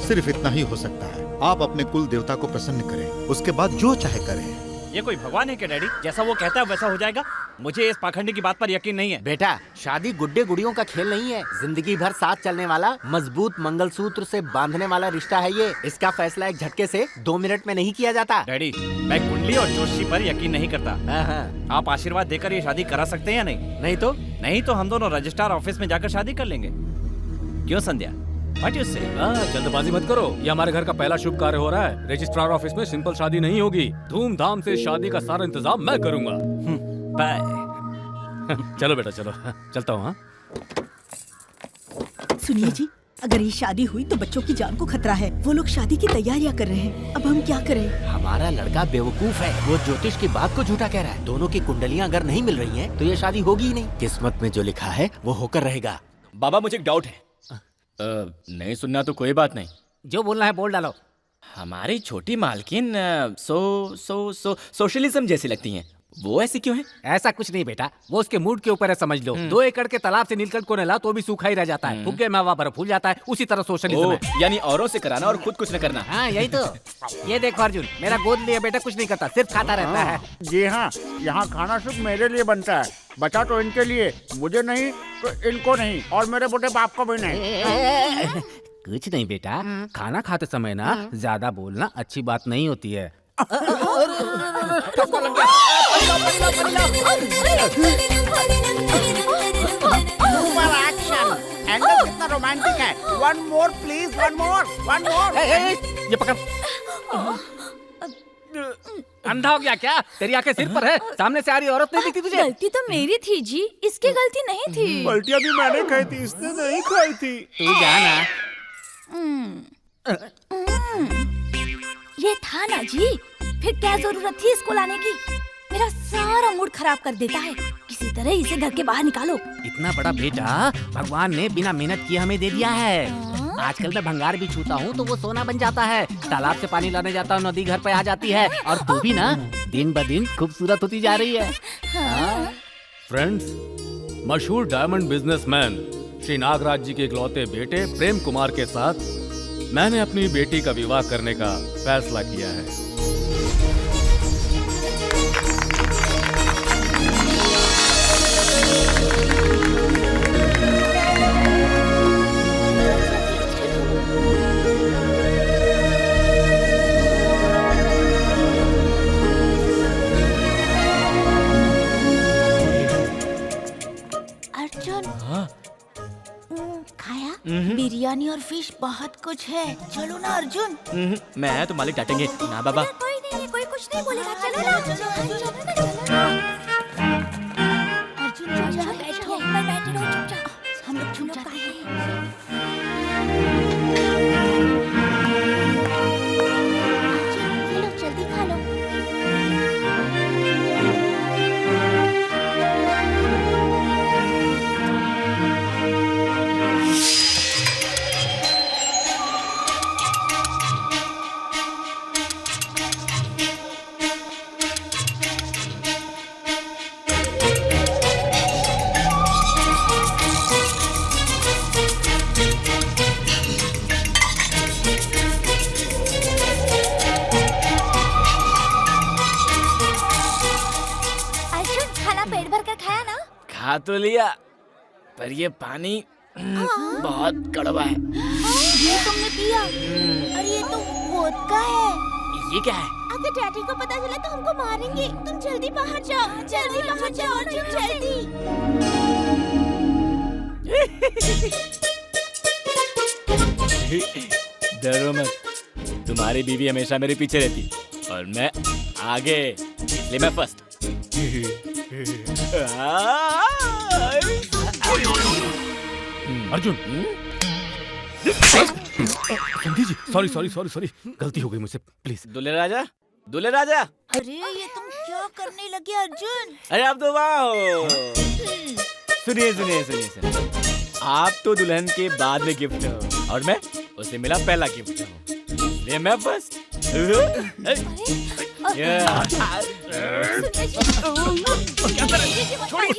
सिर्फ इतना ही हो सकता है। आप अपने कुल देवता को प्रसन्न करें, उसके बाद जो चाहे करें।
ये कोई भगवान है क्या डैडी? जैसा वो कहता है वैसा हो जाएगा? मुझे इस पाखंडी की बात पर यकीन नहीं है।
बेटा, शादी गुड्डे गुड़ियों का खेल नहीं है। जिंदगी भर साथ चलने वाला, मजबूत मंगलसूत्र से बांधने वाला रिश्ता है ये। इसका फैसला एक झटके से 2 मिनट में नहीं किया जाता।
डैडी, मैं कुंडली और जोशी पर यकीन नहीं करता। आप आशीर्वाद देकर ये शादी करा सकते हैं या नहीं? नहीं तो हम दोनों रजिस्ट्रार ऑफिस में जाकर शादी कर लेंगे। क्यों संध्या? What you say?
जल्दबाजी मत करो, ये हमारे घर का पहला शुभ कार्य हो रहा है। रजिस्ट्रार ऑफिस में सिंपल शादी नहीं होगी, धूमधाम से शादी का सारा इंतजाम मैं करूंगा।
बाय।
चलो बेटा चलो, चलता हूँ।
सुनिए जी, अगर ये शादी हुई तो बच्चों की जान को खतरा है। वो लोग शादी की तैयारियां कर रहे हैं। अब हम क्या करें?
हमारा लड़का बेवकूफ है, वो ज्योतिष की बात को झूठा कह रहा है। दोनों की कुंडलियाँ अगर नहीं मिल रही हैं, तो ये शादी होगी ही नहीं। किस्मत में जो लिखा है वो होकर रहेगा।
बाबा, मुझे एक डाउट है। नहीं सुनना तो कोई बात नहीं,
जो बोलना है बोल डालो।
हमारी छोटी मालकिन सोशलिज्म जैसी लगती हैं। वो ऐसी क्यों है?
ऐसा कुछ नहीं बेटा, वो उसके मूड के ऊपर है, समझ लो। 2 एकड़ के तालाब से नीलकंठ को नहला तो भी सूखा ही रह जाता है, फुग्गे में हवा बर्फ फूल जाता है। उसी तरह सोशलिज्म है।
यानी औरों से कराना और खुद कुछ न करना।
हाँ यही तो। ये देखो अर्जुन, मेरा गोद लिया बेटा कुछ नहीं करता, सिर्फ खाता रहता है।
जी हाँ, यहाँ खाना सिर्फ मेरे लिए बनता है। बचा तो इनके लिए, मुझे नहीं तो इनको नहीं, और मेरे बूढ़े बाप को भी नहीं।
कुछ नहीं बेटा, खाना खाते समय ना ज्यादा बोलना अच्छी बात नहीं होती है। एंगल कितना रोमांटिक है। One more please, one more. ये पकड़। अंधा हो गया क्या? तेरी आंखें सिर पर है, सामने से आ रही औरत नहीं दिखती तुझे?
गलती तो मेरी थी जी, इसकी गलती नहीं थी।
पलटियाँ भी मैंने खाई थी, इसने नहीं खाई थी।
तू जाना।
ये था ना जी, फिर क्या जरूरत थी इसको लाने की? मेरा सारा मूड खराब कर देता है। किसी तरह इसे घर के बाहर निकालो।
इतना बड़ा बेटा भगवान ने बिना मेहनत किए हमें दे दिया है। आजकल मैं भंगार भी छूता हूँ तो वो सोना बन जाता है। तालाब से पानी लाने जाता हूँ, नदी घर पे आ जाती है। और तू भी ना दिन ब दिन खूबसूरत होती जा रही है।
फ्रेंड्स, मशहूर डायमंड बिजनेसमैन श्री नागराज जी के इकलौते बेटे प्रेम कुमार के साथ मैंने अपनी बेटी का विवाह करने का फैसला किया है।
खाया? बिरयानी और फिश बहुत कुछ है। चलो ना अर्जुन।
मैं तो मालिक डांटेंगे ना बाबा।
कोई नहीं, कोई कुछ नहीं बोलेगा। चलो ना, अर्जुन बैठो, ऊपर बैठे रहो चुपचाप। हम लोग छुप जाते हैं।
खा तो लिया, पर ये पानी बहुत कड़वा है।
ये तुमने पिया? अरे ये तो वोदका है।
ये क्या है?
अगर डैडी को पता चला तो हमको मारेंगे। तुम जल्दी बाहर जाओ, जल्दी बाहर जाओ, जल्दी।
डरो मत, तुम्हारी बीवी हमेशा मेरे पीछे रहती और मैं आगे, इसलिए मैं फर्स्ट।
अर्जुन, संधि जी, सॉरी सॉरी सॉरी सॉरी, गलती हो गई मुझसे, प्लीज।
दूल्हे राजा, दूल्हे राजा।
अरे ये तुम क्या करने लगे अर्जुन?
अरे आप तो वहाँ हो। सुनिए सुनिए सुनिए सुनिए, आप तो दुल्हन के बाद में गिफ्ट हो और मैं उसे मिला पहला गिफ्ट हूँ, इसलिए मैं फर्स्ट।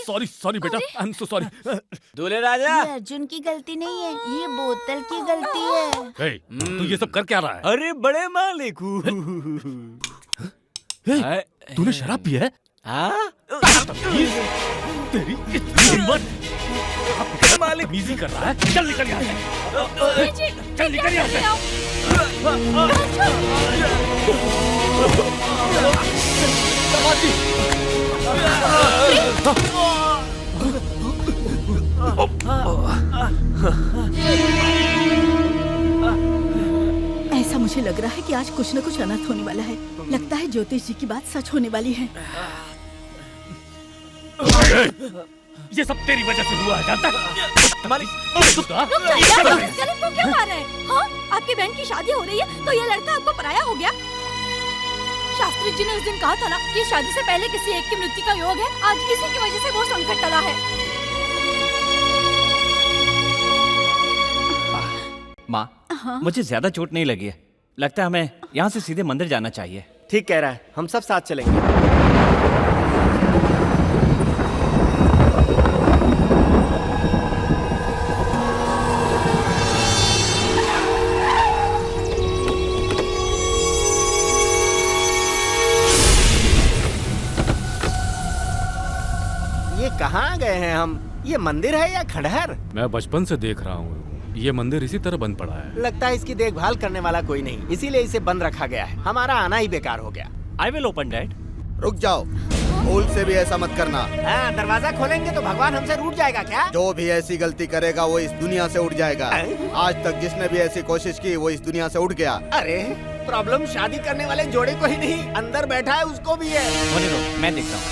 सॉरी सॉरी बेटा, आई एम सो सॉरी।
दूल्हे राजा,
ये अर्जुन की गलती नहीं है, ये बोतल की गलती है।
तू ये सब कर क्या रहा है?
अरे बड़े मालिक हूँ।
तूने शराब पिया है?
हाँ?
तेरी इतनी हिम्मत! मालिक बिजी कर रहा है, चल निकल यहाँ से, चल निकल यहाँ से।
ऐसा मुझे लग रहा है कि आज कुछ न कुछ अनर्थ होने वाला है। लगता है ज्योतिष जी की बात सच होने वाली है।
ये सब तेरी वजह से हुआ है, जानता है?
को क्यों मार रहे हैं? हाँ? आपकी बहन की शादी हो रही है तो ये लड़का आपको पराया हो गया? शास्त्री जी ने उस दिन कहा था ना कि शादी से पहले किसी एक की मृत्यु का योग है। आज इसी की वजह से वो संकट टला है।
माँ, मुझे ज्यादा चोट नहीं लगी है, लगता है हमें यहाँ से सीधे मंदिर जाना चाहिए।
ठीक कह रहा है, हम सब साथ चलेंगे। ये कहाँ गए हैं हम? ये मंदिर है या खंडहर?
मैं बचपन से देख रहा हूँ, ये मंदिर इसी तरह बंद पड़ा है।
लगता है इसकी देखभाल करने वाला कोई नहीं, इसीलिए इसे बंद रखा गया है। हमारा आना ही बेकार हो गया।
I will open dad.
रुक जाओ, भूल से भी ऐसा मत करना।
हाँ, दरवाजा खोलेंगे तो भगवान हमसे रूठ जाएगा क्या?
जो भी ऐसी गलती करेगा वो इस दुनिया से उठ जाएगा। आज तक जिसने भी ऐसी कोशिश की वो इस दुनिया से उठ गया।
अरे प्रॉब्लम शादी करने वाले जोड़े को ही नहीं, अंदर बैठा है उसको भी है।
होने दो, मैं देखता हूँ।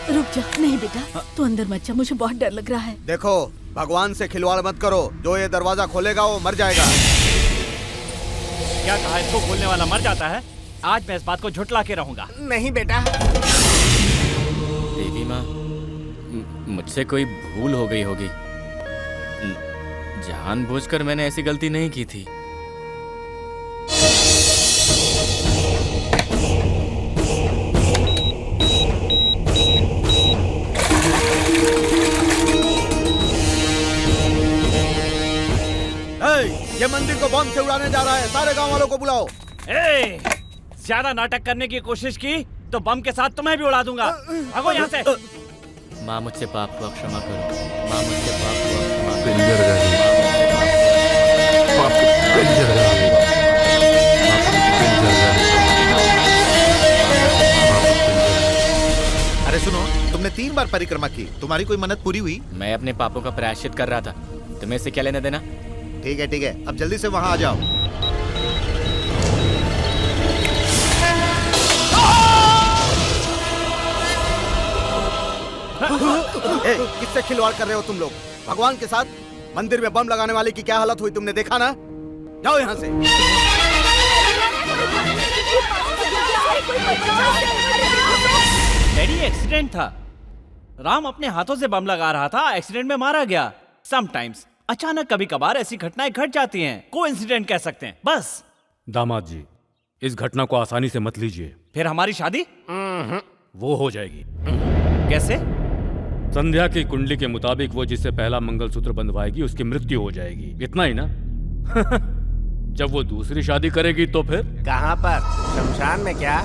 रुक जा। नहीं बेटा, तू अंदर मत जा, मुझे बहुत डर लग रहा है।
देखो, भगवान से खिलवाड़ मत करो। जो ये दरवाजा खोलेगा वो मर जाएगा।
क्या कहा? इसको खोलने वाला मर जाता है? आज मैं इस बात को झुठला के रहूंगा।
नहीं बेटा।
देवी माँ, मुझसे कोई भूल हो गई होगी। जानबूझकर मैंने ऐसी गलती नहीं की थी।
ये मंदिर को बम से उड़ाने जा रहा है, सारे गांव वालों को बुलाओ।
ज्यादा नाटक करने की कोशिश की तो बम के साथ तुम्हें भी उड़ा दूंगा। भागो यहाँ से।
माँ, मुझसे पाप को क्षमा करो। माँ, मुझसे पाप को क्षमा
अरे सुनो, तुमने 3 बार परिक्रमा की, तुम्हारी कोई मन्नत पूरी हुई?
मैं अपने पापों का प्रायश्चित कर रहा था, तुम्हें इससे क्या लेना देना?
ठीक है, अब जल्दी से वहां आ जाओ।
किससे खिलवाड़ कर रहे हो तुम लोग? भगवान के साथ मंदिर में बम लगाने वाले की क्या हालत हुई तुमने देखा ना? जाओ यहाँ से।
डैडी, एक्सीडेंट था। राम अपने हाथों से बम लगा रहा था, एक्सीडेंट में मारा गया। समटाइम्स अचानक कभी कभार ऐसी घटनाएं घट जाती हैं, कोइंसिडेंट कह सकते हैं, बस।
दामाद जी, इस घटना को आसानी से मत लीजिए।
फिर हमारी शादी
वो हो जाएगी।
कैसे?
संध्या की कुंडली के मुताबिक वो जिससे पहला मंगलसूत्र बंधवाएगी उसकी मृत्यु हो जाएगी। इतना ही ना? जब वो दूसरी शादी करेगी तो फिर?
कहाँ पर? शमशान में क्या?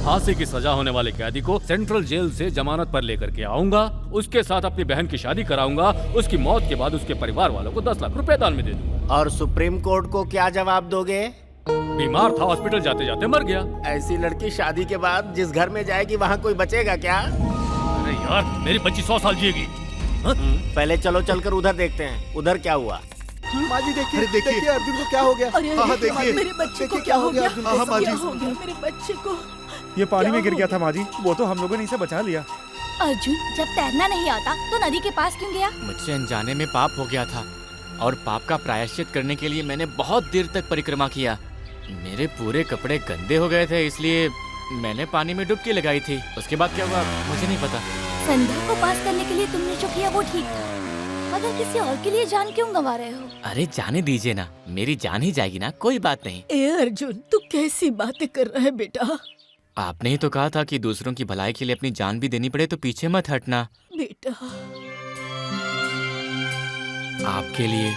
फांसी की सजा होने वाले कैदी को सेंट्रल जेल से जमानत पर लेकर के आऊंगा, उसके साथ अपनी बहन की शादी कराऊंगा, उसकी मौत के बाद उसके परिवार वालों को 10 लाख रुपए दान में दे दूंगा।
और सुप्रीम कोर्ट को क्या जवाब दोगे?
बीमार था, हॉस्पिटल जाते जाते मर गया।
ऐसी लड़की शादी के बाद जिस घर में जाएगी वहाँ कोई बचेगा क्या?
अरे यार, मेरी बच्ची 100 साल जिएगी।
पहले चलो चलकर उधर देखते हैं, उधर क्या हुआ।
माँ जी देखिए, देखिए अर्जुन को क्या हो गया।
अरे
देखिए
मेरे बच्चे को क्या हो गया?
माँ जी
क्या हो गया मेरे बच्चे को?
ये पानी में गिर गया था माँ जी, वो तो हम लोगों ने इसे बचा लिया।
अर्जुन, जब तैरना नहीं आता तो नदी के पास क्यों गया?
मुझसे अनजाने में पाप हो गया था और पाप का प्रायश्चित करने के लिए मैंने बहुत देर तक परिक्रमा किया। मेरे पूरे कपड़े गंदे हो गए थे, इसलिए मैंने पानी में डुबकी लगाई थी। उसके बाद क्या हुआ मुझे नहीं पता।
संध्या को पास करने के लिए तुमने जो किया वो ठीक था, मगर किसी और के लिए जान क्यों गंवा रहे हो?
अरे जाने दीजिए ना, मेरी जान ही जाएगी ना, कोई बात नहीं।
ए अर्जुन, तू कैसी बातें कर रहा है बेटा?
आपने ही तो कहा था कि दूसरों की भलाई के लिए अपनी जान भी देनी पड़े तो पीछे मत हटना।
बेटा,
आपके लिए,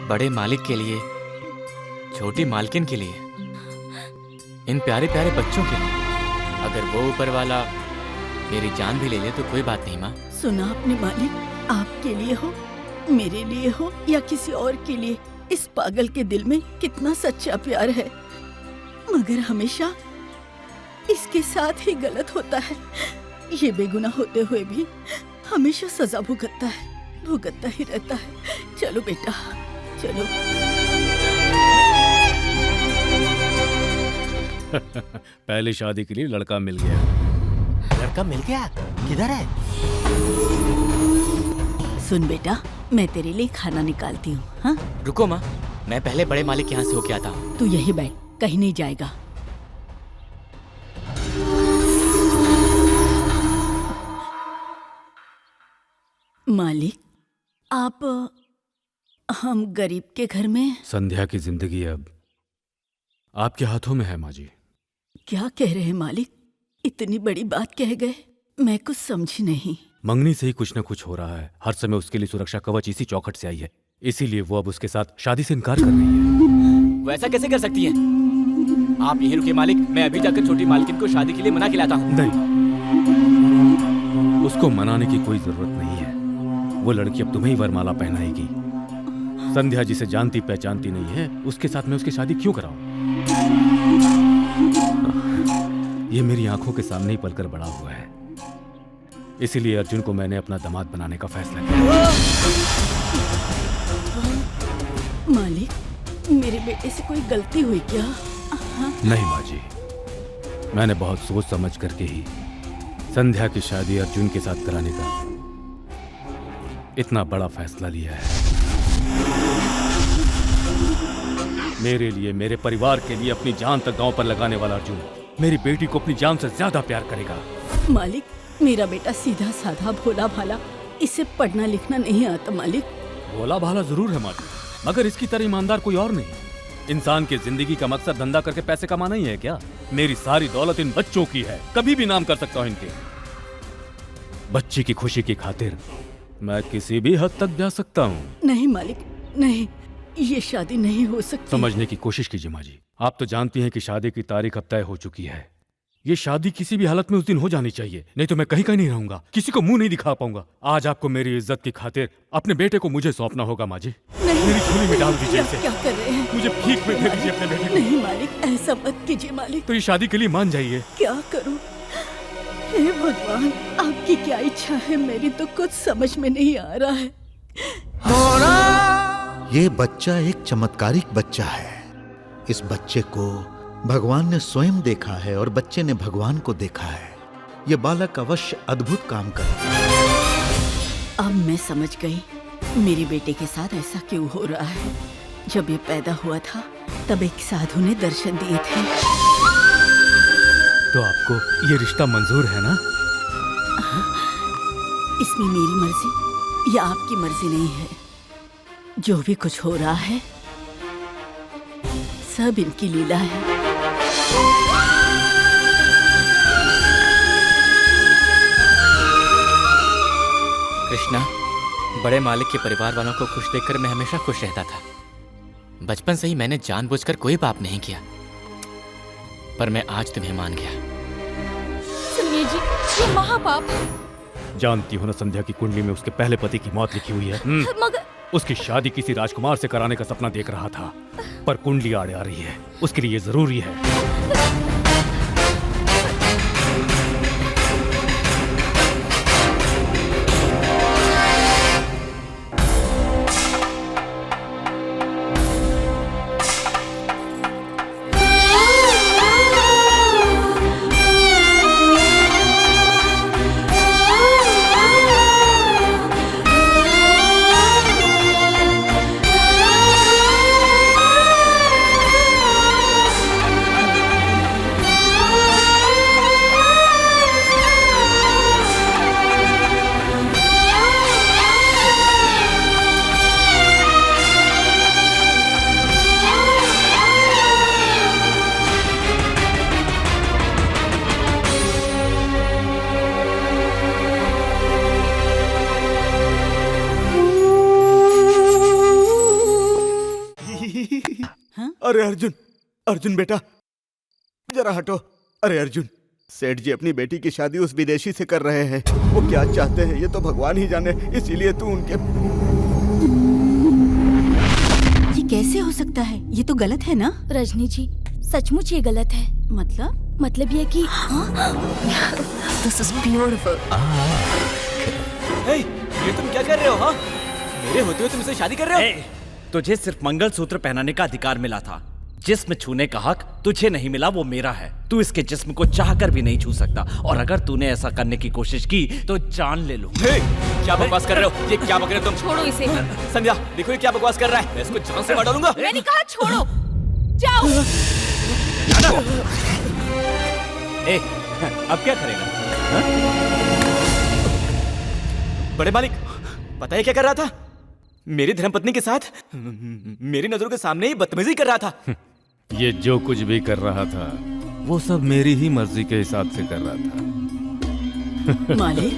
बड़े मालिक के लिए, छोटी मालकिन के लिए, इन प्यारे प्यारे बच्चों के लिए, अगर वो ऊपर वाला मेरी जान भी ले ले तो कोई बात नहीं माँ।
सुना आपने मालिक, आपके लिए हो, मेरे लिए हो या किसी और के लिए, इस पागल के दिल में कितना सच्चा प्यार है, मगर हमेशा इसके साथ ही गलत होता है। ये बेगुनाह होते हुए भी हमेशा सजा भुगतता ही रहता है। चलो बेटा, चलो।
पहली शादी के लिए लड़का मिल गया।
लड़का मिल गया? किधर है?
सुन बेटा, मैं तेरे लिए खाना निकालती हूँ। हाँ,
रुको माँ, मैं पहले बड़े मालिक के यहाँ से होके आता हूँ।
तू यही बैठ, कहीं नहीं जाएगा। मालिक, आप, हम गरीब के घर में।
संध्या की जिंदगी अब आपके हाथों में है माँ जी।
क्या कह रहे हैं मालिक? इतनी बड़ी बात कह गए, मैं कुछ समझी नहीं।
मंगनी से ही कुछ न कुछ हो रहा है। हर समय उसके लिए सुरक्षा कवच इसी चौखट से आई है, इसीलिए वो अब उसके साथ शादी से इनकार कर रही है।
वो ऐसा कैसे कर सकती है? आप यहीं रुकिए मालिक, मैं अभी जाकर छोटी मालकिन को शादी के लिए मना के लाता हूँ।
नहीं, उसको मनाने की कोई जरूरत नहीं है। वो लड़की अब तुम्हें ही वरमाला पहनाएगी। संध्या जिसे जानती पहचानती नहीं है, उसके साथ मैं उसकी शादी क्यों कराऊं? ये मेरी आंखों के सामने ही पलकर बड़ा हुआ है, इसीलिए अर्जुन को मैंने अपना दामाद बनाने का फैसला किया।
मालिक, मेरे बेटे से कोई गलती हुई क्या?
नहीं माँ जी, मैंने बहुत सोच समझ करके ही संध्या की शादी अर्जुन के साथ कराने का इतना बड़ा फैसला लिया है। मेरे लिए, मेरे परिवार के लिए अपनी जान तक दांव पर लगाने वाला अर्जुन मेरी बेटी को अपनी जान से ज्यादा प्यार करेगा।
मालिक, मेरा बेटा सीधा साधा भोला भाला, इसे पढ़ना लिखना नहीं आता मालिक।
भोला भाला जरूर है माँ जी, मगर इसकी तरह ईमानदार कोई और नहीं। इंसान की जिंदगी का मकसद धंधा करके पैसे कमाना ही है क्या? मेरी सारी दौलत इन बच्चों की है, कभी भी नाम कर सकता हूँ इनके। बच्ची की खुशी की खातिर मैं किसी भी हद तक जा सकता हूँ।
नहीं मालिक, नहीं, ये शादी नहीं हो सकती।
समझने की कोशिश कीजिए माँ जी। आप तो जानती हैं कि शादी की तारीख अब तय हो चुकी है। ये शादी किसी भी हालत में उस दिन हो जानी चाहिए, नहीं तो मैं कहीं नहीं रहूंगा, किसी को मुंह नहीं दिखा पाऊंगा। आज आपको मेरी इज्जत की खातिर अपने बेटे को मुझे सौंपना होगा माँ जी। मेरी झोली में डाल दीजिए इसे।
क्या कर रहे हैं?
मुझे भीख में दे दीजिए अपने बेटे को।
नहीं मालिक, ऐसा मत कीजिए मालिक।
तो ये शादी के लिए मान जाइए।
क्या करूं? हे भगवान, आपकी क्या इच्छा है? मेरी तो कुछ समझ में नहीं आ रहा है।
ये बच्चा एक चमत्कारिक बच्चा है। इस बच्चे को भगवान ने स्वयं देखा है और बच्चे ने भगवान को देखा है। ये बालक अवश्य अद्भुत काम करेगा।
अब मैं समझ गई मेरे बेटे के साथ ऐसा क्यों हो रहा है। जब ये पैदा हुआ था तब एक साधु ने दर्शन दिए थे।
तो आपको ये रिश्ता मंजूर है ना?
इसमें मेरी मर्जी या आपकी मर्जी नहीं है। जो भी कुछ हो रहा है सब इनकी लीला है।
कृष्णा, बड़े मालिक के परिवार वालों को खुश देखकर मैं हमेशा खुश रहता था। बचपन से ही मैंने जानबूझकर कोई पाप नहीं किया, पर मैं आज तुम्हें मान गया।
सुनिए जी, ये महापाप है।
जानती हो ना संध्या की कुंडली में उसके पहले पति की मौत लिखी हुई है।
मगर
उसकी शादी किसी राजकुमार से कराने का सपना देख रहा था, पर कुंडली आड़े आ रही है। उसके लिए ये जरूरी है।
अरे अर्जुन, अर्जुन बेटा जरा हटो। अरे अर्जुन, सेठ जी अपनी बेटी की शादी उस विदेशी से कर रहे हैं। वो क्या चाहते हैं ये तो भगवान ही जाने, इसीलिए तू उनके।
ये कैसे हो सकता है? ये तो गलत है ना?
रजनी जी, सचमुच ये गलत है। मतलब ये कि
This is beautiful.
ये तुम क्या कर रहे हो? हाँ, मेरे होते हुए तुम इससे शादी कर रहे हो?
तुझे सिर्फ मंगलसूत्र पहनाने का अधिकार मिला था। जिस्म छूने का हक तुझे नहीं मिला, वो मेरा है। तू इसके जिस्म को चाहकर भी नहीं छू सकता, और अगर तूने ऐसा करने की कोशिश की तो जान ले लूं।
क्या बकवास कर रहे हो? ये क्या बक रहे हो तुम?
छोड़ो इसे।
संध्या, देखो ये क्या बकवास कर रहा है। मैं इसको जान से मार डालूंगा।
मैंने कहा छोड़ो, जाओ।
अब क्या करेगा?
बड़े मालिक, पता है क्या कर रहा था? मेरी धर्मपत्नी के साथ मेरी नजरों के सामने ही बदतमीजी कर रहा था।
ये जो कुछ भी कर रहा था वो सब मेरी ही मर्जी के हिसाब से कर रहा था।
मालिक,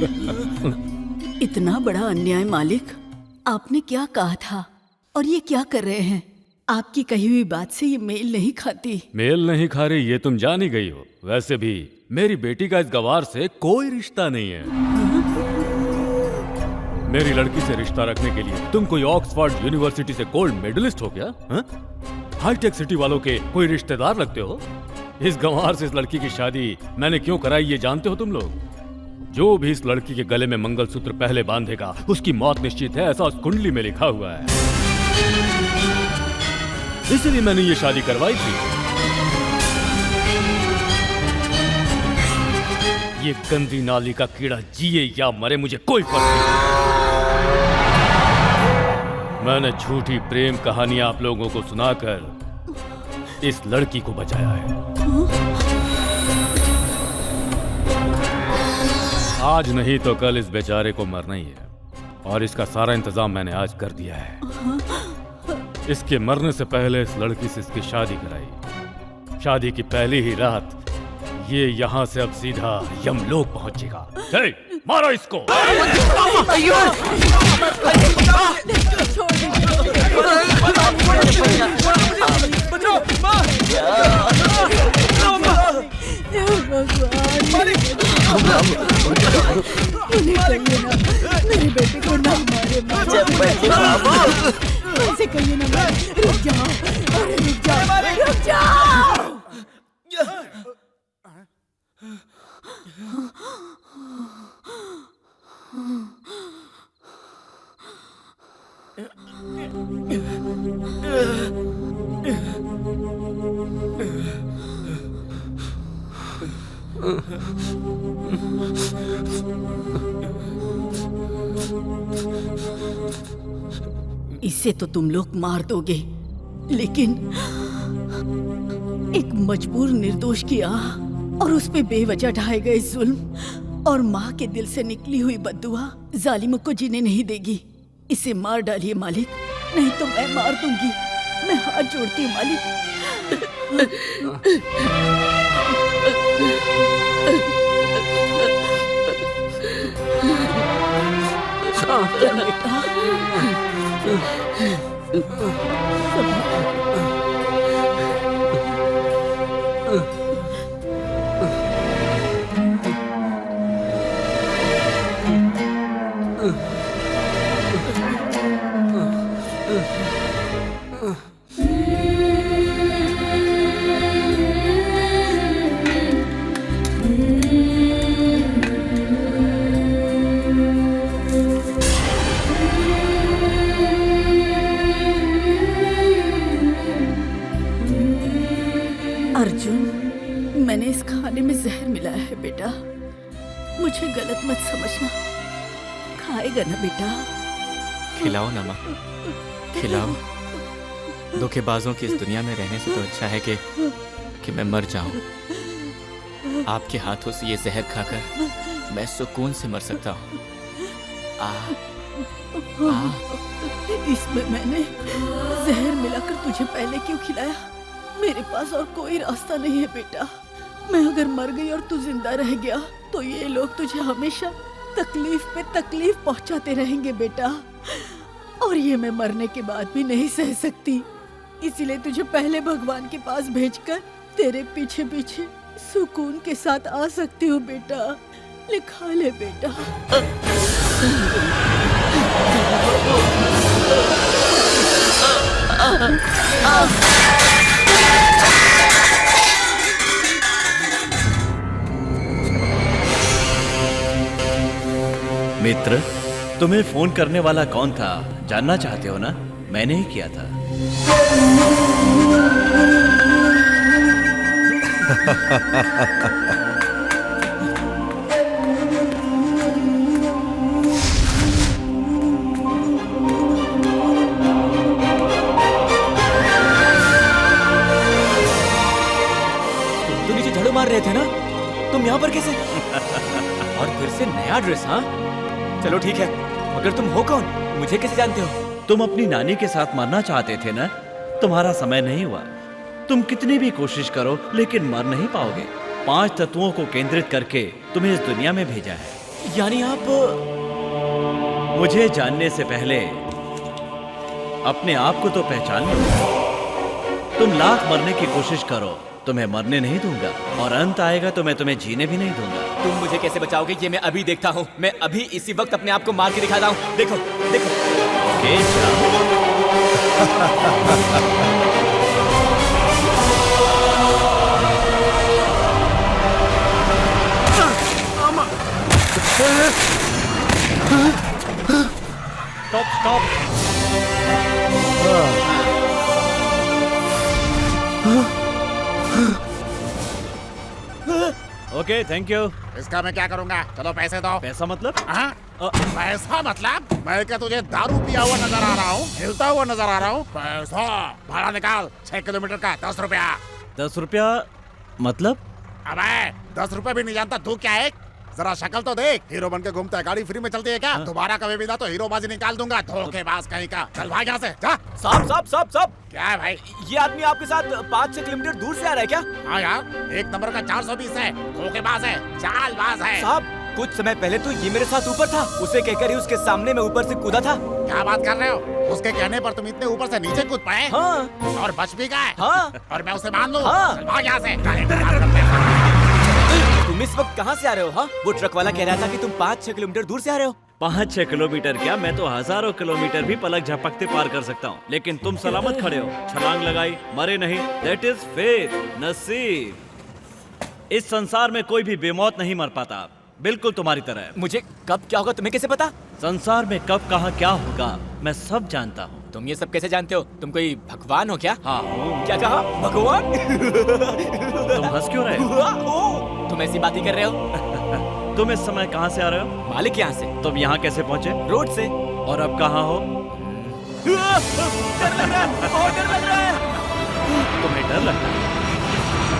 इतना बड़ा अन्याय। मालिक, आपने क्या कहा था और ये क्या कर रहे हैं? आपकी कही हुई बात से ये मेल नहीं खाती।
मेल नहीं खा रही ये तुम जान ही गई हो। वैसे भी मेरी बेटी का इस गवार से कोई रिश्ता नहीं है। मेरी लड़की से रिश्ता रखने के लिए तुम कोई ऑक्सफोर्ड यूनिवर्सिटी से गोल्ड मेडलिस्ट हो क्या? हाईटेक सिटी वालों के कोई रिश्तेदार लगते हो। इस गंवार से इस लड़की की शादी मैंने क्यों कराई ये जानते हो तुम लोग? जो भी इस लड़की के गले में मंगलसूत्र पहले बांधेगा उसकी मौत निश्चित है, ऐसा उस कुंडली में लिखा हुआ है। इसलिए मैंने ये शादी करवाई थी। ये गंदी नाली का कीड़ा जिए या मरे मुझे कोई फर्क नहीं। मैंने झूठी प्रेम कहानियां आप लोगों को सुनाकर इस लड़की को बचाया है। आज नहीं तो कल इस बेचारे को मरना ही है, और इसका सारा इंतजाम मैंने आज कर दिया है। इसके मरने से पहले इस लड़की से इसकी शादी कराई। शादी की पहली ही रात ये यहाँ से अब सीधा यमलोक पहुंचेगा। मारो इसको।
मेरी बेटी को ना मारे। ऐसे कहिए ना। रुक जाओ, अरे रुक जाओ, रुक जाओ। इसे तो तुम लोग मार दोगे, लेकिन एक मजबूर निर्दोष की आह और उस पे बेवजह ढाए गए जुल्म और माँ के दिल से निकली हुई बद्दुआ जालिमों को जीने नहीं देगी। इसे मार डालिए मालिक, नहीं तो मैं मार दूंगी। मैं हाथ जोड़ती हूँ मालिक। अर्जुन, मैंने इस खाने में जहर मिलाया है बेटा, मुझे गलत मत समझना। खाएगा ना बेटा?
खिलाओ ना माँ, खिलाओ। धोखेबाजों की इस दुनिया में रहने से तो अच्छा है कि मैं मर जाऊं। आपके हाथों से ये जहर खाकर मैं सुकून से मर सकता हूँ।
इसमें मैंने जहर मिलाकर तुझे पहले क्यों खिलाया? मेरे पास और कोई रास्ता नहीं है बेटा। मैं अगर मर गई और तू जिंदा रह गया तो ये लोग तुझे हमेशा तकलीफ पे तकलीफ पहुंचाते रहेंगे बेटा, और ये मैं मरने के बाद भी नहीं सह सकती। इसीलिए तुझे पहले भगवान के पास भेजकर तेरे पीछे पीछे सुकून के साथ आ सकती हूँ बेटा। लिखा ले बेटा।
मित्र, तुम्हें फोन करने वाला कौन था जानना चाहते हो ना? मैंने ही किया था।
तुम तो नीचे झाड़ू मार रहे थे ना? तुम यहाँ पर कैसे? और फिर से नया ड्रेस? हाँ चलो ठीक है, मगर तुम हो कौन? मुझे कैसे जानते हो?
तुम अपनी नानी के साथ मरना चाहते थे ना? तुम्हारा समय नहीं हुआ। तुम कितनी भी कोशिश करो लेकिन मर नहीं पाओगे। 5 तत्वों को केंद्रित करके तुम्हें इस दुनिया में भेजा है।
यानी आप
मुझे जानने से पहले अपने आप को तो पहचान लो। तुम लाख मरने की कोशिश करो, तुम्हें मरने नहीं दूंगा, और अंत आएगा तो मैं तुम्हें जीने भी नहीं दूंगा।
तुम मुझे कैसे बचाओगे ये मैं अभी देखता हूँ। मैं अभी इसी वक्त अपने आप को मार के दिखाता हूँ। देखो देखो।
Okay, stop. Okay, thank you.
इसका मैं क्या करूंगा? चलो पैसे दो।
पैसा मतलब?
पैसा मतलब? मैं क्या तुझे दारू पिया हुआ नजर आ रहा हूँ? हिलता हुआ नजर आ रहा हूँ? पैसा भाड़ा निकाल। 6 किलोमीटर का 10 रुपया।
10 रुपया मतलब?
अबे 10 रुपए भी नहीं जानता तू क्या है? जरा शक्ल तो देख, हीरो बन के घूमता है, गाड़ी फ्री में चलती है क्या? दोबारा कभी भी ना तो हीरोबाजी निकाल दूंगा। धोखेबाज कहीं का। चल भाग यहाँ से, जा।
साहब
क्या है भाई?
ये आदमी आपके साथ 5-6 किलोमीटर दूर से आ रहा है क्या?
हाँ यार, 1 नंबर का 420 है। धोखेबाज है, चालबाज है।
साहब, कुछ समय पहले तो ये मेरे साथ ऊपर था। उसे कहकर ही उसके सामने मैं ऊपर से कूदा था।
क्या बात कर रहे हो? उसके कहने पर तुम इतने ऊपर से नीचे कूद पाए?
हाँ।
और बच भी गए?
हाँ।
और मैं उसे मान लूं?
हाँ।
चल भाग यहाँ से।
तुम इस वक्त कहाँ से आ रहे हो? हाँ, वो ट्रक वाला कह रहा था कि तुम 5-6 किलोमीटर दूर से आ रहे हो।
5-6 किलोमीटर क्या, मैं तो हजारों किलोमीटर भी पलक झपकते पार कर सकता हूँ। लेकिन तुम सलामत खड़े हो, छलांग लगाई, मरे नहीं। दैट इज फेथ, नसीब। इस संसार में कोई भी बेमौत नहीं मर पाता, बिल्कुल तुम्हारी तरह।
मुझे कब क्या होगा तुम्हें कैसे पता?
संसार में कब कहाँ क्या होगा मैं सब जानता हूँ।
तुम ये सब कैसे जानते हो? तुम कोई भगवान हो क्या?
हाँ।
क्या कहा? भगवान?
तुम हंस क्यों रहे हो?
तुम ऐसी बात ही कर रहे हो?
तुम इस समय कहाँ से आ रहे हो?
मालिक यहाँ से।
तुम यहाँ कैसे पहुँचे?
रोड से।
और अब कहाँ हो?
डर लग रहा है, बहुत डर लग रहा है।
तुम्हें डर लगता है?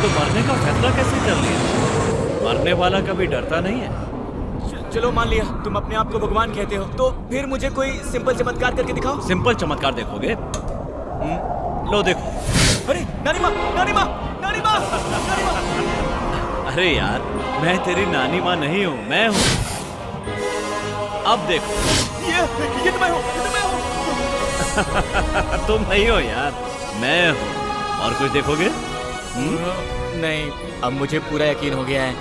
तो मरने का फैसला कैसे कर लिया? मरने वाला कभी डरता नहीं है।
चलो मान लिया तुम अपने आप को भगवान कहते हो, तो फिर मुझे कोई सिंपल चमत्कार करके दिखाओ।
सिंपल चमत्कार देखोगे? लो देखो।
अरे नानी माँ, नानी माँ, नानी माँ, नानी माँ।
अरे यार, मैं तेरी नानी माँ नहीं हूँ, मैं हूँ। अब देखो।
ये तो मैं हूँ, ये तो मैं हूँ।
तुम नहीं हो यार, मैं हूँ। और कुछ देखोगे?
नहीं, अब मुझे पूरा यकीन हो गया है।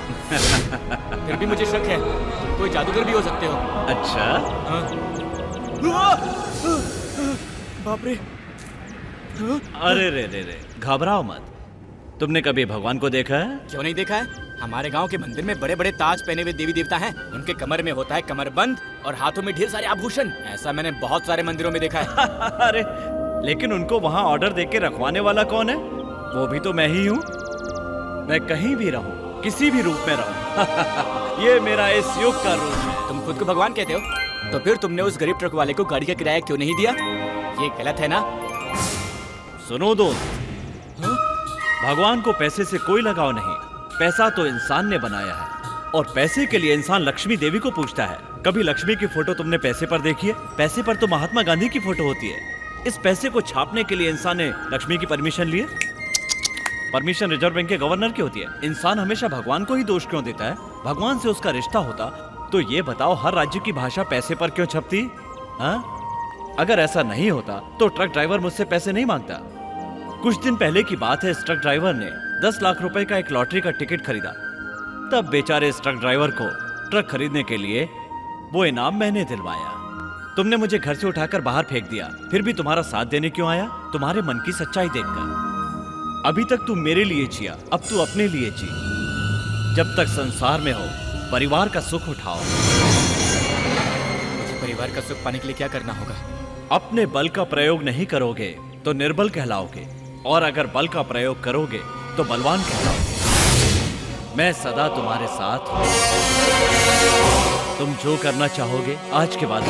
फिर भी मुझे शक है, तुम कोई जादूगर भी हो सकते हो।
अच्छा?
बाप रे!
अरे रे रे रे, घबराओ मत। तुमने कभी भगवान को देखा है?
क्यों नहीं देखा है? हमारे गांव के मंदिर में बड़े बड़े ताज पहने हुए देवी देवता हैं। उनके कमर में होता है कमरबंद और हाथों में ढेर सारे आभूषण। ऐसा मैंने बहुत सारे मंदिरों में देखा है।
अरे, लेकिन उनको वहाँ ऑर्डर देके रखवाने वाला कौन है? वो भी तो मैं ही हूँ। मैं कहीं भी रहूँ, किसी भी रूप में रहूँ। ये मेरा इस युग का रूप है।
तुम खुद को भगवान कहते हो, तो फिर तुमने उस गरीब ट्रक वाले को गाड़ी का किराया क्यों नहीं दिया? ये गलत है ना?
सुनो दोस्त, भगवान को पैसे से कोई लगाव नहीं। पैसा तो इंसान ने बनाया है, और पैसे के लिए इंसान लक्ष्मी देवी को पूछता है। कभी लक्ष्मी की फोटो तुमने पैसे पर देखी है? पैसे पर तो महात्मा गांधी की फोटो होती है। इस पैसे को छापने के लिए इंसान ने लक्ष्मी की परमिशन ली है? परमिशन रिजर्व बैंक के गवर्नर की होती है। इंसान हमेशा भगवान को ही दोष क्यों देता है? भगवान से उसका रिश्ता होता तो ये बताओ, हर राज्य की भाषा पैसे पर क्यों छपती? हाँ? अगर ऐसा नहीं होता तो ट्रक ड्राइवर मुझसे पैसे नहीं मांगता। कुछ दिन पहले की बात है, इस ट्रक ड्राइवर ने 10 लाख रुपए का एक लॉटरी का टिकट खरीदा। तब बेचारे इस ट्रक ड्राइवर को ट्रक खरीदने के लिए वो इनाम मैंने दिलवाया। तुमने मुझे घर से उठाकर बाहर फेंक दिया, फिर भी तुम्हारा साथ देने क्यों आया? तुम्हारे मन की सच्चाई देखकर। अभी तक तू मेरे लिए जिया, अब तू अपने लिए जी। जब तक संसार में हो, परिवार का सुख उठाओ।
मुझे परिवार का सुख पाने के लिए क्या करना होगा?
अपने बल का प्रयोग नहीं करोगे तो निर्बल कहलाओगे, और अगर बल का प्रयोग करोगे तो बलवान कहलाओगे। मैं सदा तुम्हारे साथ हूं। तुम जो करना चाहोगे आज के बाद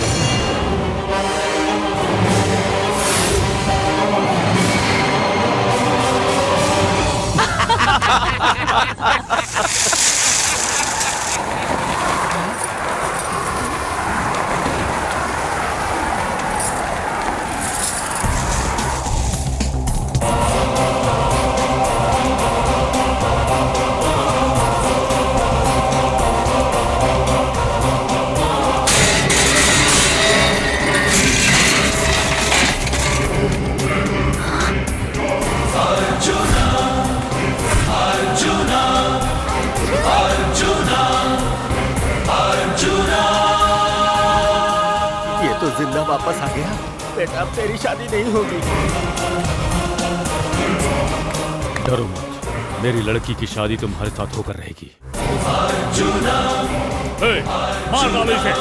जिंदा वापस आ गया। बेटा, अब तेरी शादी नहीं होगी।
डरो मत, मेरी लड़की की शादी तुम्हारे साथ होकर रहेगी। मार डालो इसे।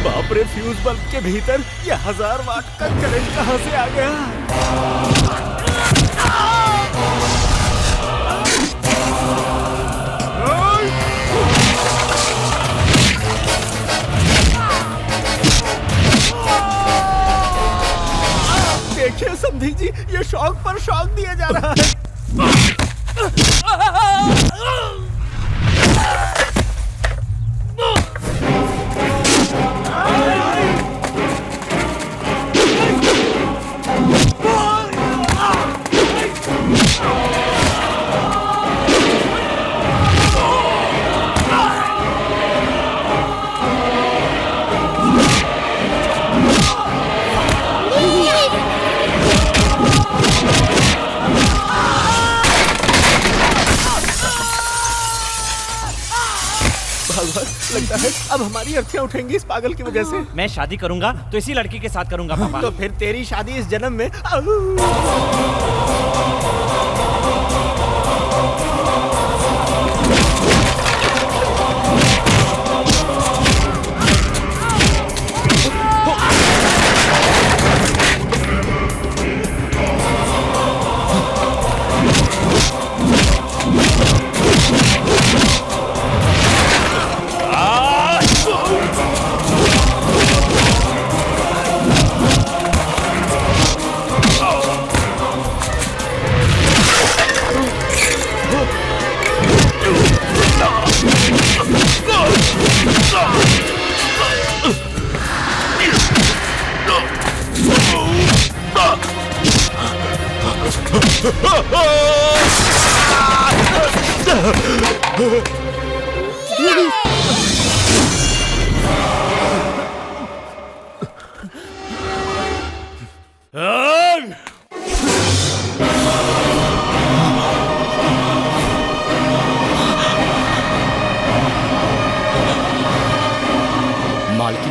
बाप रे, फ्यूज बल्ब के भीतर ये 1000 वाट का करंट कहां से आ गया? देखिए समधी जी, ये शौक पर शौक दिया जा रहा है। लगता है अब हमारी अर्थियां उठेंगी इस पागल की वजह से।
मैं शादी करूंगा तो इसी लड़की के साथ करूंगा पापा।
तो फिर तेरी शादी इस जन्म में।
मालकिन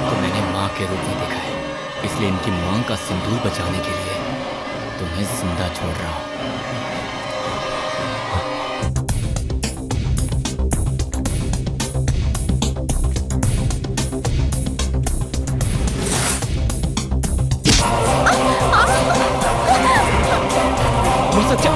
को मैंने माँ के रूप में देखा है, इसलिए इनकी मांग का सिंदूर बचाने के लिए तुम्हें जिंदा छोड़ रहा हूँ। हो सकता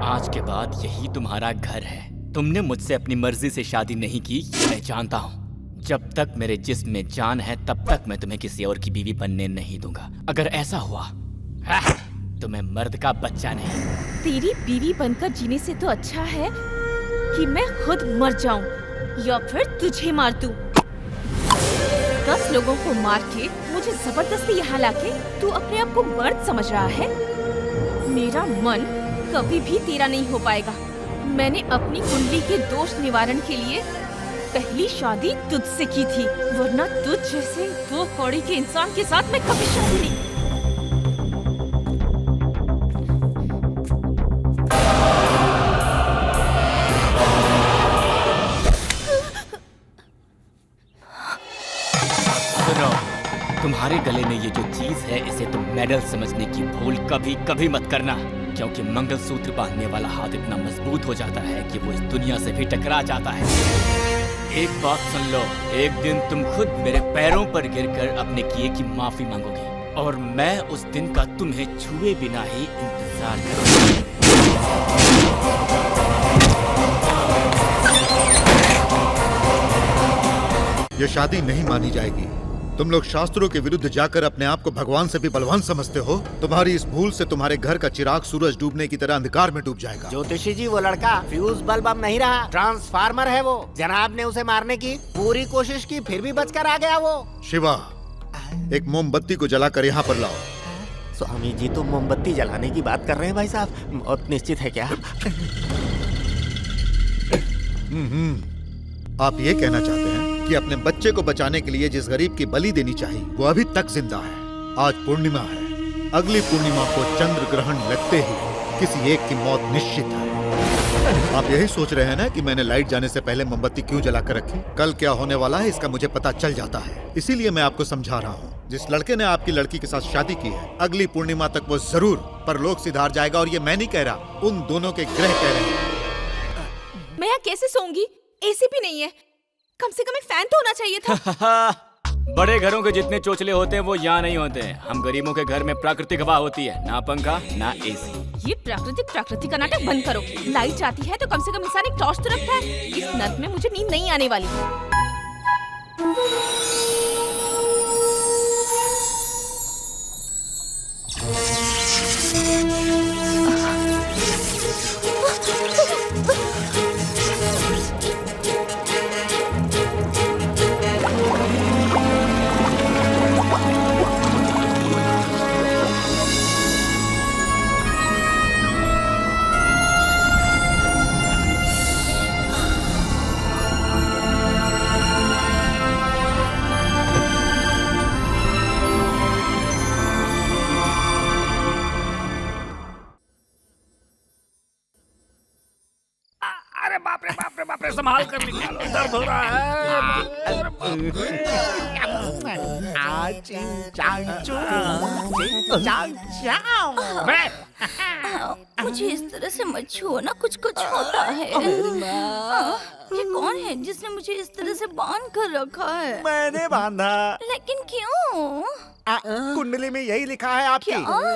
आज के बाद यही तुम्हारा घर है। तुमने मुझसे अपनी मर्जी से शादी नहीं की, ये मैं जानता हूँ। जब तक मेरे जिस्म में जान है तब तक मैं तुम्हें किसी और की बीवी बनने नहीं दूंगा। अगर ऐसा हुआ तो मैं मर्द का बच्चा नहीं।
तेरी बीवी बनकर जीने से तो अच्छा है कि मैं खुद मर जाऊं या फिर तुझे मार दूं। 10 लोगों को मार के मुझे जबरदस्ती यहाँ लाके तू अपने आप को मर्द समझ रहा है। मेरा मन कभी भी तेरा नहीं हो पाएगा। मैंने अपनी कुंडली के दोष निवारण के लिए पहली शादी तुझसे की थी, वरना तुझ जैसे 2 कौड़ी के इंसान के साथ मैं कभी शादी नहीं।
सुनो, तुम्हारे गले में ये जो चीज है इसे तुम मेडल समझने की भूल कभी कभी मत करना, क्योंकि मंगलसूत्र बांधने वाला हाथ इतना मजबूत हो जाता है कि वो इस दुनिया से भी टकरा जाता है। एक बात सुन लो, एक दिन तुम खुद मेरे पैरों पर गिरकर अपने किए की माफी मांगोगे और मैं उस दिन का तुम्हें छुए बिना ही इंतजार करूंगा।
ये शादी नहीं मानी जाएगी। तुम लोग शास्त्रों के विरुद्ध जाकर अपने आप को भगवान से भी बलवान समझते हो। तुम्हारी इस भूल से तुम्हारे घर का चिराग सूरज डूबने की तरह अंधकार में डूब जाएगा।
ज्योतिषी जी, वो लड़का फ्यूज बल्ब अब नहीं रहा, ट्रांसफार्मर है वो। जनाब ने उसे मारने की पूरी कोशिश की, फिर भी बचकर आ गया वो।
शिवा, एक मोमबत्ती को जलाकर यहाँ पर लाओ।
स्वामी जी, तो मोमबत्ती जलाने की बात कर रहे हैं भाई साहब? मौत निश्चित है क्या?
आप ये कहना चाहते हैं कि अपने बच्चे को बचाने के लिए जिस गरीब की बलि देनी चाहिए वो अभी तक जिंदा है। आज पूर्णिमा है, अगली पूर्णिमा को चंद्र ग्रहण लगते ही किसी एक की मौत निश्चित है। आप यही सोच रहे हैं ना कि मैंने लाइट जाने से पहले मोमबत्ती क्यों जलाकर रखी? कल क्या होने वाला है इसका मुझे पता चल जाता है, इसीलिए मैं आपको समझा रहा हूँ। जिस लड़के ने आपकी लड़की के साथ शादी की है, अगली पूर्णिमा तक वो जरूर परलोक सिधार जाएगा। और ये मैं नहीं कह रहा, उन दोनों के ग्रह कह रहे हैं।
मैं यहाँ कैसे सोऊंगी? एसी भी नहीं है। कम से कम एक फैन तो होना चाहिए था।
बड़े घरों के जितने चोचले होते हैं वो यहाँ नहीं होते हैं। हम गरीबों के घर में प्राकृतिक हवा होती है, ना पंखा ना एसी।
ये प्राकृतिक का नाटक बंद करो। लाइट जाती है तो कम से कम इंसान एक टॉर्च तो रखता है। इस नर्क में मुझे नींद नहीं आने वाली।
बाप रे, संभाल कर निकालो, दर्द हो रहा है।
मुझे इस तरह से मत छुओ ना, कुछ होता है। ये कौन है जिसने मुझे इस तरह से बांध कर रखा है?
मैंने बांधा।
लेकिन क्यों?
कुंडली में यही लिखा है आपकी।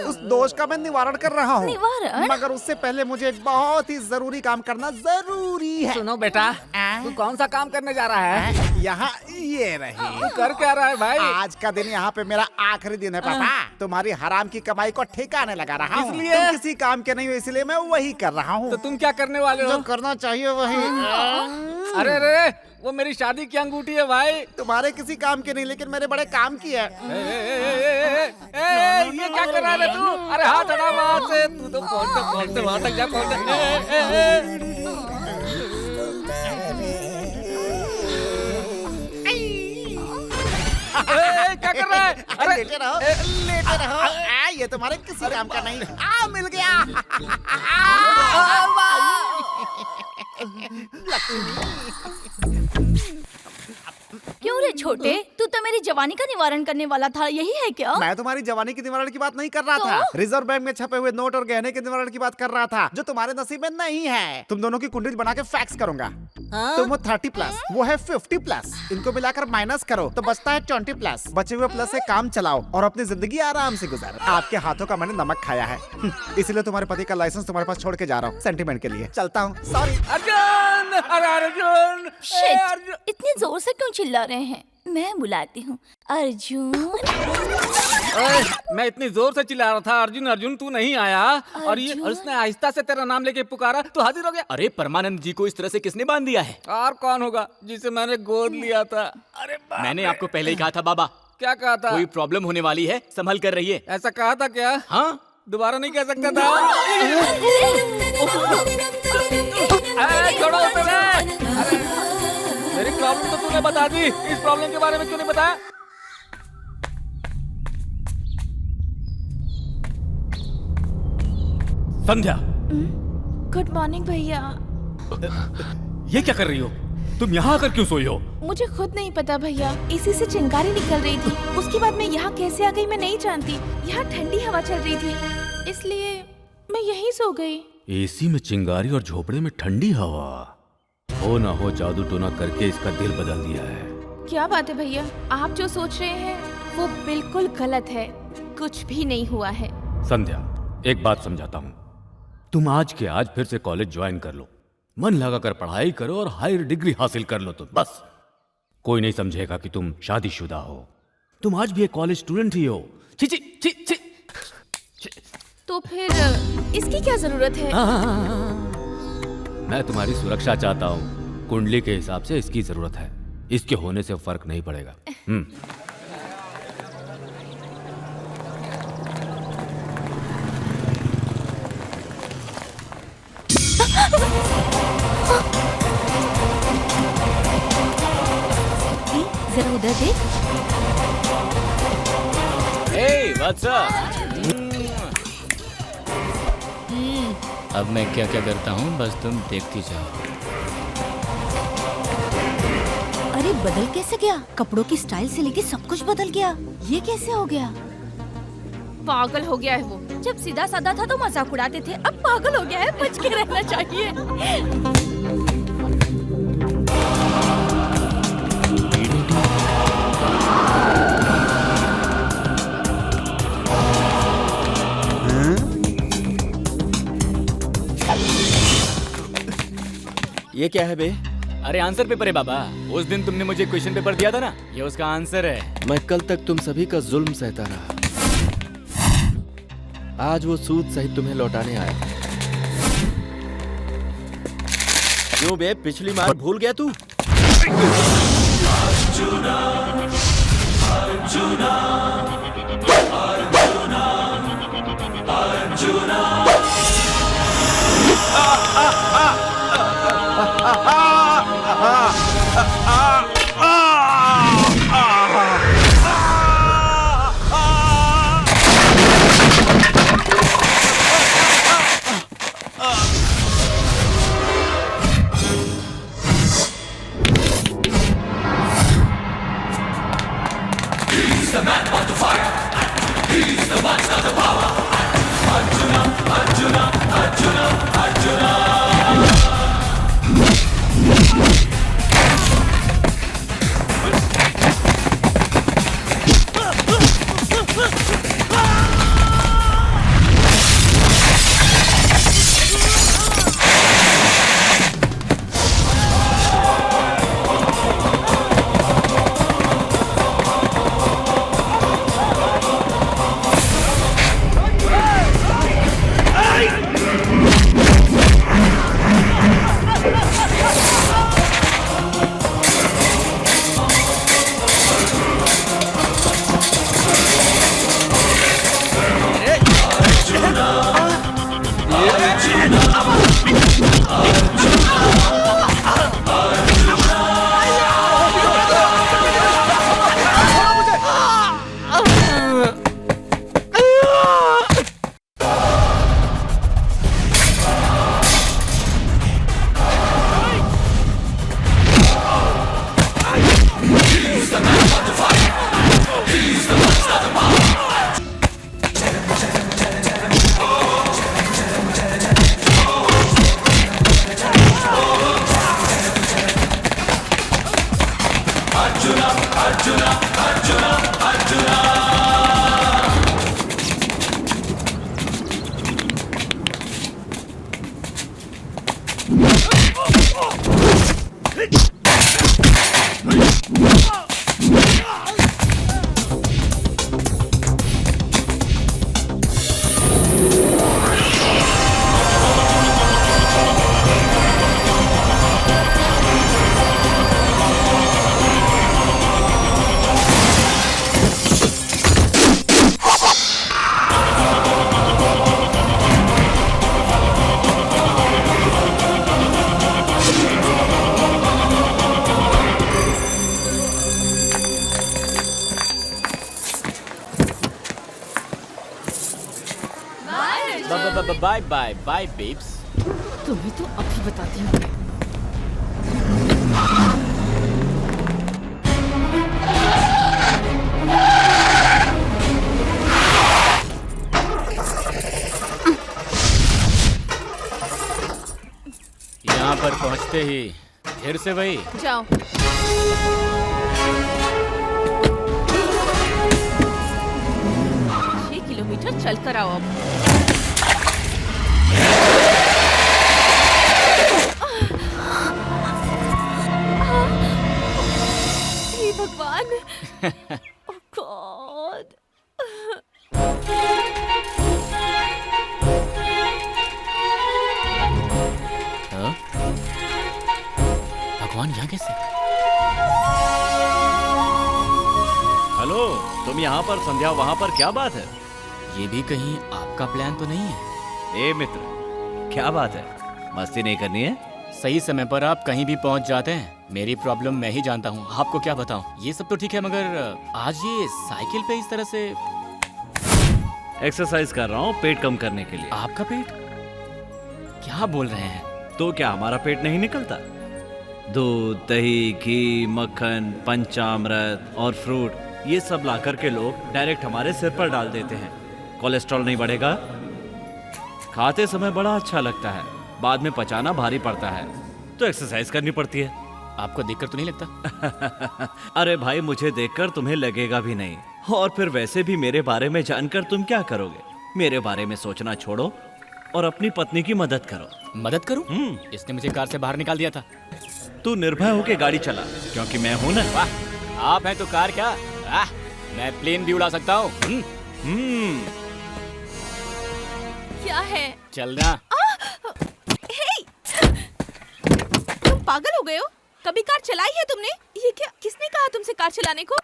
उस दोष का मैं निवारण कर रहा हूँ।
निवारण?
मगर उससे पहले मुझे एक बहुत ही जरूरी काम करना जरूरी है।
सुनो बेटा, तू कौन सा काम करने जा रहा है?
यहाँ ये रही।
तू कर क्या रहा है भाई?
आज का दिन यहाँ पे मेरा आखिरी दिन है पापा। तुम्हारी हराम की कमाई को ठिकाने लगा रहा हूँ।
इसलिए?
तुम किसी काम के नहीं हो, इसलिए मैं वही कर रहा हूँ।
तो तुम क्या करने वाले हो?
जो करना चाहिए वही।
अरे अरे, वो मेरी शादी की अंगूठी है भाई।
तुम्हारे किसी काम की नहीं, लेकिन मेरे बड़े काम की है।
ये क्या कर रहा है तू? अरे हाथ हटा वहाँ से। तू तो पहुँचते वहाँ तक जा पहुँच। क्या कर रहा है?
अरे लेटे रहो, लेटे रहो। ये तुम्हारे किसी काम का नहीं। मिल गया।
क्यों रे छोटे, तू तो मेरी जवानी का निवारण करने वाला था, यही है क्या?
मैं तुम्हारी जवानी के निवारण की बात नहीं कर रहा था। रिजर्व बैंक में छपे हुए नोट और गहने के निवारण की बात कर रहा था, जो तुम्हारे नसीब में नहीं है। तुम दोनों की कुंडली बना के फैक्स करूंगा। तुम 30+, वो है 50+। इनको मिलाकर माइनस करो तो बचता है 20+। बचे हुए प्लस से काम चलाओ और अपनी जिंदगी आराम से गुजारो। आपके हाथों का मैंने नमक खाया है, इसीलिए तुम्हारे पति का लाइसेंस तुम्हारे पास छोड़ के जा रहा हूँ, सेंटीमेंट के लिए। चलता हूँ, सॉरी।
अर्जुन, अरे अर्जुन,
शिट, इतने जोर से क्यों चिल्ला रहे हैं? मैं बुलाती हूँ। अर्जुन।
मैं इतनी जोर से चिल्ला रहा था अर्जुन अर्जुन, तू नहीं आया। और ये उसने आहिस्ता से तेरा नाम लेके पुकारा, तू हाजिर हो गया।
अरे परमानंद जी को इस तरह से किसने बांध दिया है?
और कौन होगा, जिसे मैंने गोद लिया था। अरे
मैंने आपको पहले ही कहा था बाबा।
क्या कहा था?
कोई प्रॉब्लम होने वाली है, संभल कर रहिए।
ऐसा कहा था क्या?
हाँ,
दोबारा नहीं कह सकता था। छोड़ो उसे। मेरी प्रॉब्लम तो तूने बता दी, इस प्रॉब्लम के बारे में क्यों नहीं बताया?
संध्या।
गुड मॉर्निंग भैया।
ये क्या कर रही हो? तुम यहाँ आकर क्यों सोई हो?
मुझे खुद नहीं पता भैया, इसी से चिंगारी निकल रही थी। उसके बाद मैं यहाँ कैसे आ गई मैं नहीं जानती। यहाँ ठंडी हवा चल रही थी, इसलिए मैं यहीं सो गई।
एसी में चिंगारी और झोपड़े में ठंडी हवा। हो ना हो जादू टोना करके इसका दिल बदल दिया है।
क्या बात है भैया, आप जो सोच रहे हैं वो बिल्कुल गलत है। कुछ भी नहीं हुआ है।
संध्या, एक बात समझाता हूँ। तुम आज के आज फिर से कॉलेज ज्वाइन कर लो, मन लगाकर पढ़ाई करो और हायर डिग्री हासिल कर लो। तुम बस, कोई नहीं समझेगा कि तुम शादीशुदा हो। तुम आज भी एक कॉलेज स्टूडेंट ही हो। छी छी छी छी।
तो फिर इसकी क्या जरूरत है?
मैं तुम्हारी सुरक्षा चाहता हूँ। कुंडली के हिसाब से इसकी जरूरत है। इसके होने से फर्क नहीं पड़ेगा।
जरा उधर देख।
Hey, what's up? अब मैं क्या क्या करता हूँ बस तुम देखती जाओ।
अरे बदल कैसे गया? कपड़ों की स्टाइल से लेके सब कुछ बदल गया। ये कैसे हो गया? पागल हो गया है वो। जब सीधा साधा था तो मजाक उड़ाते थे, अब पागल हो गया है। बच के रहना चाहिए।
ये क्या है बे? अरे आंसर पेपर है बाबा। उस दिन तुमने मुझे क्वेश्चन पेपर दिया था ना, ये उसका आंसर है।
मैं कल तक तुम सभी का जुल्म सहता रहा, आज वो सूद सहित तुम्हें लौटाने आया।
क्यों बे, पिछली बार भूल गया तू? Bye bye bye babes.
तुम्हें तो अभी बताती हूँ।
यहाँ पर पहुँचते ही फिर से वही।
जाओ। 6 किलोमीटर चल कर आओ अब। हे भगवान। ओह गॉड।
हाँ? भगवान यहाँ कैसे?
हेलो, तुम यहाँ पर, संध्या वहाँ पर, क्या बात है?
ये भी कहीं आपका प्लान तो नहीं है?
ए मित्र, क्या बात है? मस्ती नहीं करनी है?
सही समय पर आप कहीं भी पहुँच जाते हैं। मेरी प्रॉब्लम मैं ही जानता हूँ, आपको क्या बताऊँ। ये सब तो ठीक है, मगर आज ये साइकिल पे इस तरह से।
एक्सरसाइज कर रहा हूँ पेट कम करने के लिए।
आपका पेट? क्या बोल रहे हैं?
तो क्या हमारा पेट नहीं निकलता? दूध, दही, घी, मक्खन, पंचामृत और फ्रूट, ये सब लाकर के लोग डायरेक्ट हमारे सिर पर डाल देते हैं। कोलेस्ट्रॉल नहीं बढ़ेगा? खाते समय बड़ा अच्छा लगता है, बाद में पचाना भारी पड़ता है, तो एक्सरसाइज करनी पड़ती है।
आपको देखकर तो नहीं लगता?
अरे भाई, मुझे देखकर तुम्हें लगेगा भी नहीं। और फिर वैसे भी मेरे बारे में जानकर तुम क्या करोगे? मेरे बारे में सोचना छोड़ो और अपनी पत्नी की मदद करो।
मदद करूं? इसने मुझे कार से बाहर निकाल दिया था।
तू निर्भय होके गाड़ी चला, क्योंकि मैं हूं ना।
वाह, आप हैं तो कार क्या, मैं प्लेन भी उड़ा सकता हूँ।
क्या है?
चलना।
हे! तुम पागल हो गए हो? कभी कार चलाई है तुमने? ये क्या, किसने कहा तुमसे कार चलाने को?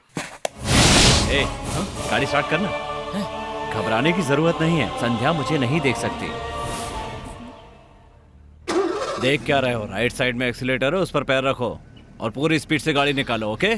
ए, गाड़ी स्टार्ट करना। घबराने की जरूरत नहीं है, संध्या मुझे नहीं देख सकती। देख क्या रहे हो? राइट साइड में एक्सीलेटर है, उस पर पैर रखो और पूरी स्पीड से गाड़ी निकालो, ओके?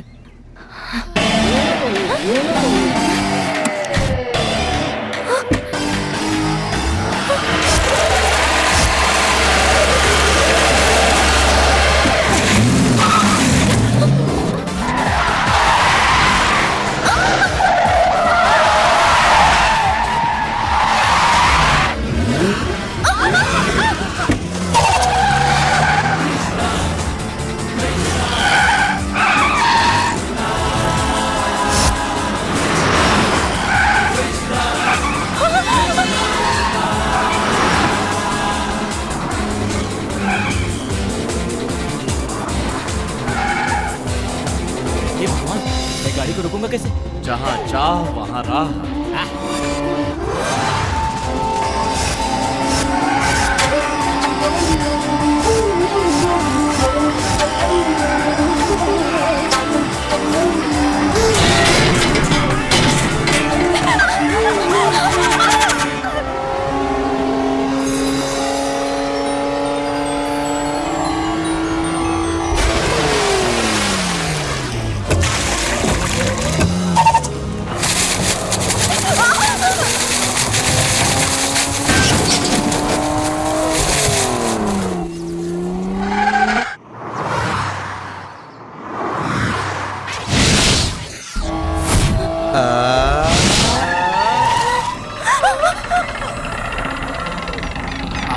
गाड़ी को रुकूंगा कैसे?
जहाँ चाह वहाँ राह।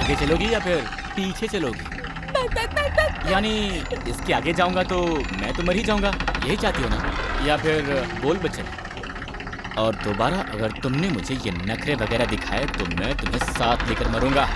आगे चलोगी या फिर पीछे चलोगी? यानी इसके आगे जाऊंगा तो मैं तो मर ही जाऊंगा, यही चाहती हो ना? या फिर बोल बच्चन, और दोबारा अगर तुमने मुझे ये नखरे वगैरह दिखाए तो मैं तुम्हें साथ लेकर मरूंगा।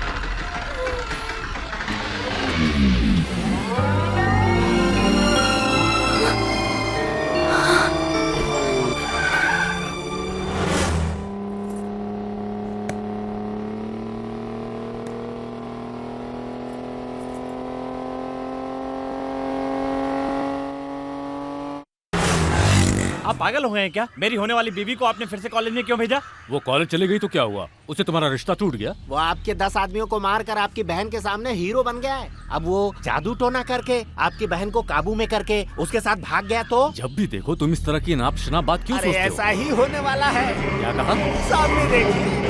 आप पागल हो गए हैं क्या? मेरी होने वाली बीवी को आपने फिर से कॉलेज में क्यों भेजा?
वो कॉलेज चली गई तो क्या हुआ? उससे तुम्हारा रिश्ता टूट गया?
वो आपके 10 आदमियों को मारकर आपकी बहन के सामने हीरो बन गया है। अब वो जादू टोना करके आपकी बहन को काबू में करके उसके साथ भाग गया तो?
जब भी देखो तुम इस तरह की नाप शनाप बात क्यों सोचते हो?
ऐसा ही होने वाला है।
क्या कहा?
सामने देखिए।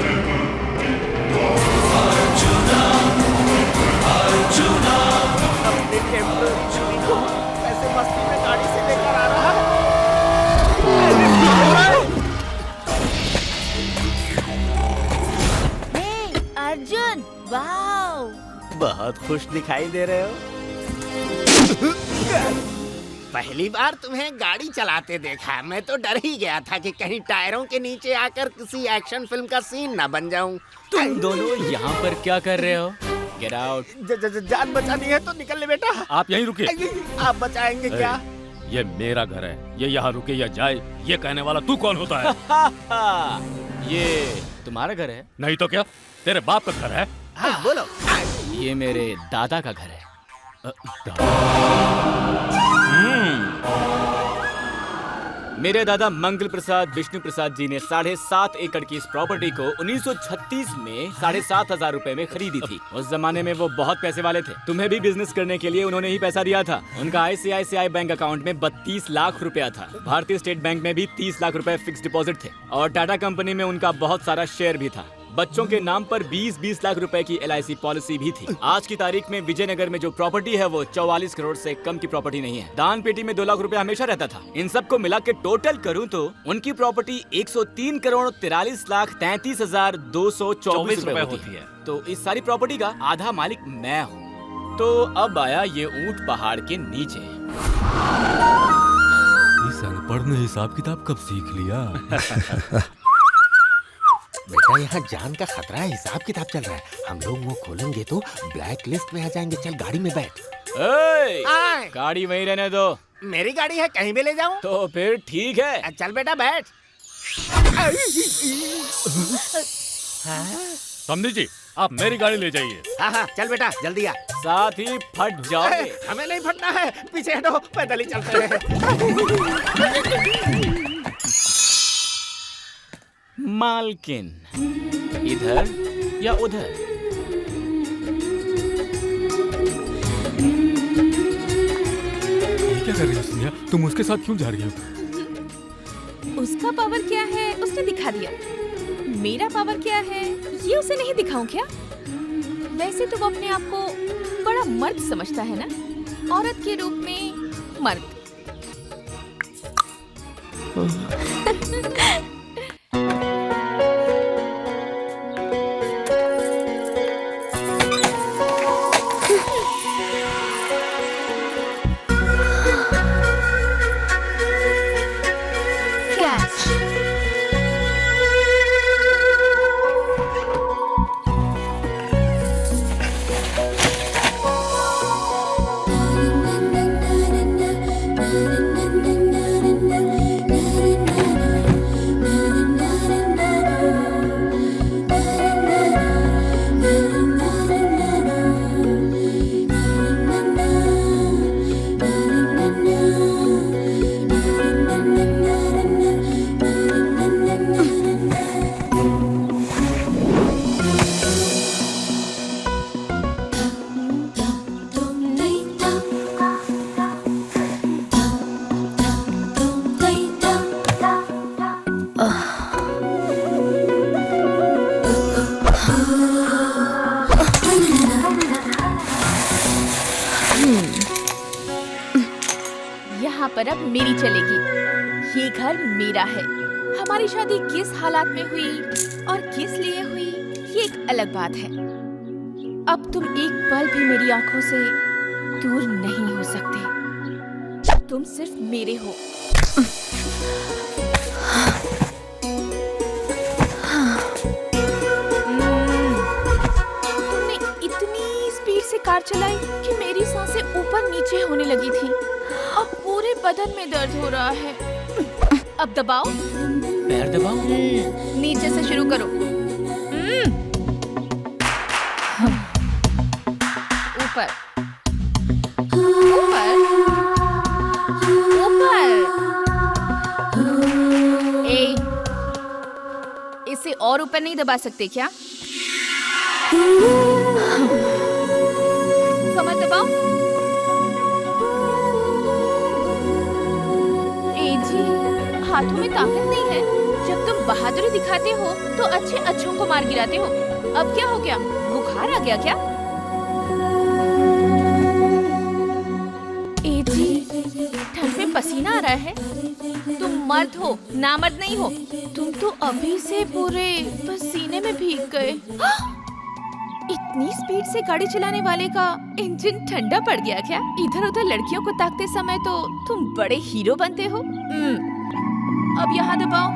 अपने टेम्पररी को ऐसे मस्ती में गाड़ी से लेकर आ रहा है।
हे अर्जुन, वाओ!
बहुत खुश दिखाई दे रहे हो। पहली बार तुम्हें गाड़ी चलाते देखा, मैं तो डर ही गया था कि कहीं टायरों के नीचे आकर किसी एक्शन फिल्म का सीन ना बन जाऊं।
तुम दोनों यहाँ पर क्या कर रहे हो? Get out.
जान बचानी है तो निकल ले बेटा।
आप यहीं रुकिए।
आप बचाएंगे क्या?
ये मेरा घर है, ये यहाँ रुके या जाए, ये कहने वाला तू कौन होता है?
ये तुम्हारा घर है?
नहीं तो क्या, तेरे बाप का घर है।
हाँ बोलो।
ये मेरे दादा का घर है। मेरे दादा मंगल प्रसाद विष्णु प्रसाद जी ने 7.5 एकड़ की इस प्रॉपर्टी को 1936 में 7,500 रुपए में खरीदी थी। उस जमाने में वो बहुत पैसे वाले थे। तुम्हें भी बिजनेस करने के लिए उन्होंने ही पैसा दिया था। उनका ICICI बैंक अकाउंट में 32 लाख रुपया था। भारतीय स्टेट बैंक में भी 30 लाख रुपए फिक्स डिपॉजिट थे और टाटा कंपनी में उनका बहुत सारा शेयर भी था। बच्चों के नाम पर 20-20 लाख रुपए की LIC पॉलिसी भी थी। आज की तारीख में विजयनगर में जो प्रॉपर्टी है वो 44 करोड़ से कम की प्रॉपर्टी नहीं है। दान पेटी में 2 लाख रुपए हमेशा रहता था। इन सब को मिला के टोटल करूं तो उनकी प्रॉपर्टी 103 करोड़ 43 लाख 33,224 रुपए होती है। तो इस सारी प्रॉपर्टी का आधा मालिक मैं हूँ। तो अब आया ये ऊंट पहाड़ के नीचे।
इस अनपढ़ ने हिसाब किताब कब सीख लिया?
बेटा यहाँ जान का खतरा है, हिसाब किताब चल रहा है। हम लोग वो खोलेंगे तो ब्लैक लिस्ट में आ जाएंगे। चल गाड़ी में बैठ।
गाड़ी वहीं रहने दो।
मेरी गाड़ी है, कहीं भी ले जाऊं?
तो फिर ठीक है।
चल बेटा बैठ।
समझी जी, आप मेरी गाड़ी ले जाइए।
हाँ हाँ चल बेटा जल्दी आ।
साथ ही फट जाओगे।
हमें नहीं फटना है, पीछे हटो, पैदल ही चलते हैं।
मालकिन, इधर या उधर?
ये क्या कर रही हो स्नेहा? तुम उसके साथ क्यों जा रही हो?
उसका पावर क्या है उसने दिखा दिया। मेरा पावर क्या है ये उसे नहीं दिखाऊं क्या? वैसे तो वो अपने आप को बड़ा मर्द समझता है ना, औरत के रूप में मर्द। यहाँ पर अब मेरी चलेगी। ये घर मेरा है। हमारी शादी किस हालात में हुई और किस लिए हुई ये एक अलग बात है। अब तुम एक पल भी मेरी आंखों से दूर नहीं हो सकते। तुम सिर्फ मेरे हो। तुमने इतनी स्पीड से कार चलाई कि मेरी सांसें ऊपर नीचे होने लगी थी। अब पूरे बदन में दर्द हो रहा है। अब दबाओ।
पैर दबाओ।
नीचे से शुरू करो। ऊपर ऊपर ऊपर। इसे और ऊपर नहीं दबा सकते क्या? कमर दबाओ। हाथों में ताकत नहीं है। जब तुम बहादुरी दिखाते हो तो अच्छे अच्छों को मार गिराते हो। अब क्या हो गया? बुखार बुखार आ गया क्या? ए जी, ठंड में पसीना आ रहा है। तुम मर्द हो, नामर्द नहीं हो। तुम तो अभी से पूरे पसीने में भीग गए। इतनी स्पीड से गाड़ी चलाने वाले का इंजन ठंडा पड़ गया क्या? इधर उधर लड़कियों को ताकते समय तो तुम बड़े हीरो बनते हो। अब यहाँ दबाओ।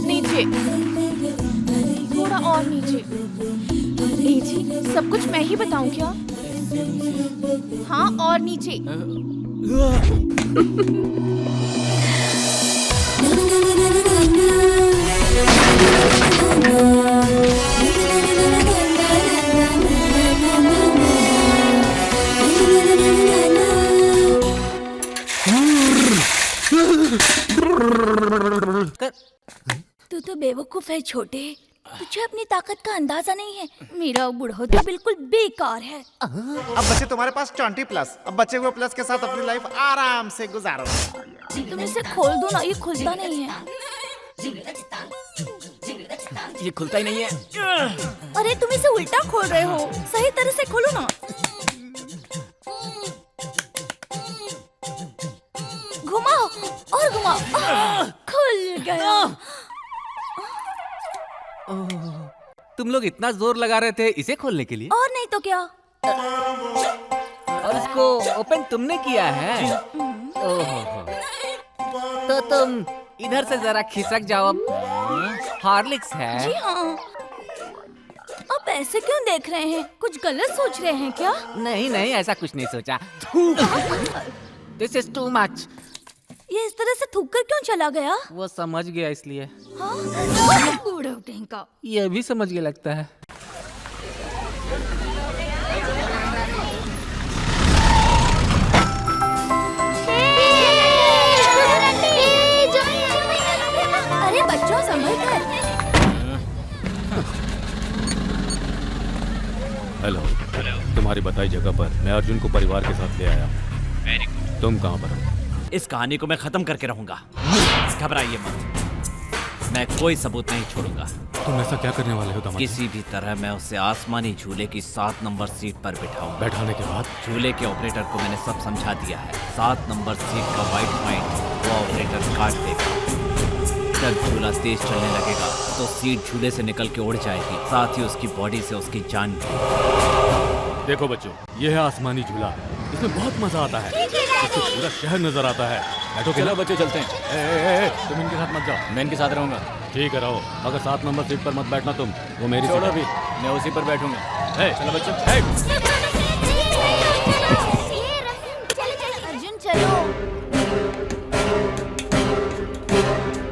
नीचे, थोड़ा और नीचे। ए जी, सब कुछ मैं ही बताऊं क्या? हाँ, और नीचे।
तू तो बेवकूफ है छोटे, तुझे अपनी ताकत का अंदाजा नहीं है। मेरा बुढ़ौती बिल्कुल बेकार है।
अब बच्चे तुम्हारे पास 20+, अब बचे हुए प्लस के साथ अपनी लाइफ आराम से गुजारो।
तुम इसे खोल दो ना, ये खुलता नहीं है।
ये खुलता ही नहीं है।
अरे तुम इसे उल्टा खोल रहे हो, सही तरह से खोलो ना। घुमाओ और घुमाओ। खुल गया।
तुम लोग इतना जोर लगा रहे थे इसे खोलने के लिए?
और नहीं तो क्या।
और इसको ओपन तुमने किया है? ओहो। तो तुम इधर से जरा खिसक जाओ। अब हॉर्लिक्स है।
जी हाँ। अब ऐसे क्यों देख रहे हैं? कुछ गलत सोच रहे हैं क्या?
नहीं नहीं, ऐसा कुछ नहीं सोचा। This is too much.
ये इस तरह से थूक कर क्यों चला गया?
वो समझ गया इसलिए।
बूढ़ा का।
ये भी समझ गया लगता है।
अरे बच्चों संभल कर।
हेलो, तुम्हारी बताई जगह पर मैं अर्जुन को परिवार के साथ ले आया हूँ। तुम कहाँ पर हो?
इस कहानी को मैं खत्म करके रहूंगा। घबराइए मत, मैं कोई सबूत नहीं छोड़ूंगा।
तुम ऐसा क्या करने वाले हो दामाद?
किसी भी तरह मैं उसे आसमानी झूले की 7 नंबर सीट पर बिठाऊंगा।
बैठाने के बाद
झूले के ऑपरेटर को मैंने सब समझा दिया है। 7 नंबर सीट का वाइट पॉइंट वो ऑपरेटर काट देगा। जब झूला तेज चलने लगेगा तो सीट झूले से निकल के उड़ जाएगी, साथ ही उसकी बॉडी से उसकी जान भी।
देखो बच्चों, ये है आसमानी झूला। इसमें बहुत मजा आता है। इससे पूरा शहर नजर आता है। बैठो।
चलो बच्चे चलते हैं।
तुम इनके साथ मत जाओ।
मैं इनके साथ रहूंगा।
ठीक है, रहो। मगर 7 नंबर सीट पर मत बैठना तुम, वो मेरी
छोड़ो
सीट
भी, मैं उसी पर बैठूंगा।
चलो बच्चों।
अर्जुन चलो।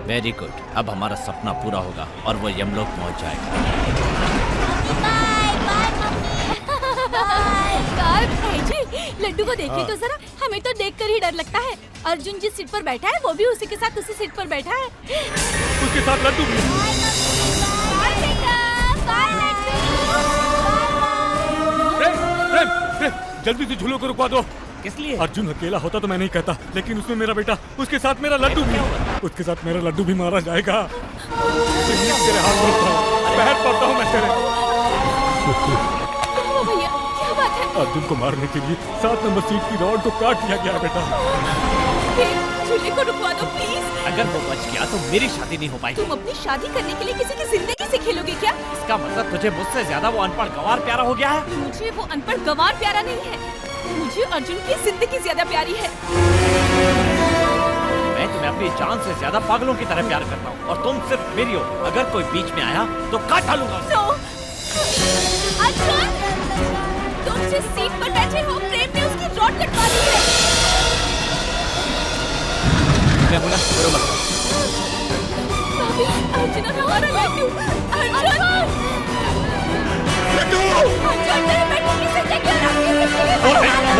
वेरी गुड, अब हमारा सपना पूरा होगा और वो यमलोक पहुंच जाएगा।
लड्डू को देखिए तो जरा, हमें तो देखकर ही डर लगता है। अर्जुन जिस सीट पर बैठा है वो भी उसी के साथ उसी सीट पर बैठा है।
उसके साथ लड्डू भी। जल्दी से झूलों को रुकवा दो।
किस लिए?
अर्जुन अकेला होता तो मैं नहीं कहता, लेकिन उसमें मेरा बेटा, उसके साथ मेरा लड्डू भी, उसके साथ मेरा लड्डू भी मारा जाएगा। तेरे हाथ पड़ता हूँ, पैर पड़ता हूँ मैं तेरे।
भैया क्या बात है?
अर्जुन को मारने के लिए 7 नंबर सीट की रॉड को काट दिया गया बेटा।
झूले को रुकवा दो प्लीज।
अगर वो बच गया तो मेरी शादी नहीं हो पाएगी।
तुम अपनी शादी करने के लिए किसी की जिंदगी से खेलोगे क्या?
इसका मतलब तुझे मुझसे ज्यादा वो अनपढ़ गंवार प्यारा हो गया है?
मुझे वो अनपढ़ गंवार प्यारा नहीं है, मुझे अर्जुन की जिंदगी ज्यादा प्यारी है।
मैं तुम्हें अपनी जान से ज्यादा पागलों की तरह प्यार करता हूँ और तुम सिर्फ मेरी हो। अगर कोई बीच में आया तो काट डालूंगा।
अर्जुन, तुम जिस सीट पर बैठे हो प्रेम ने उसकी रॉड कटवा दी है।
मैं हूं ना, करो मत।
अर्जुन हमारा लड्डू, अर्जुन, अर्जुन मेरे बेटे की जिंदगी
सुपर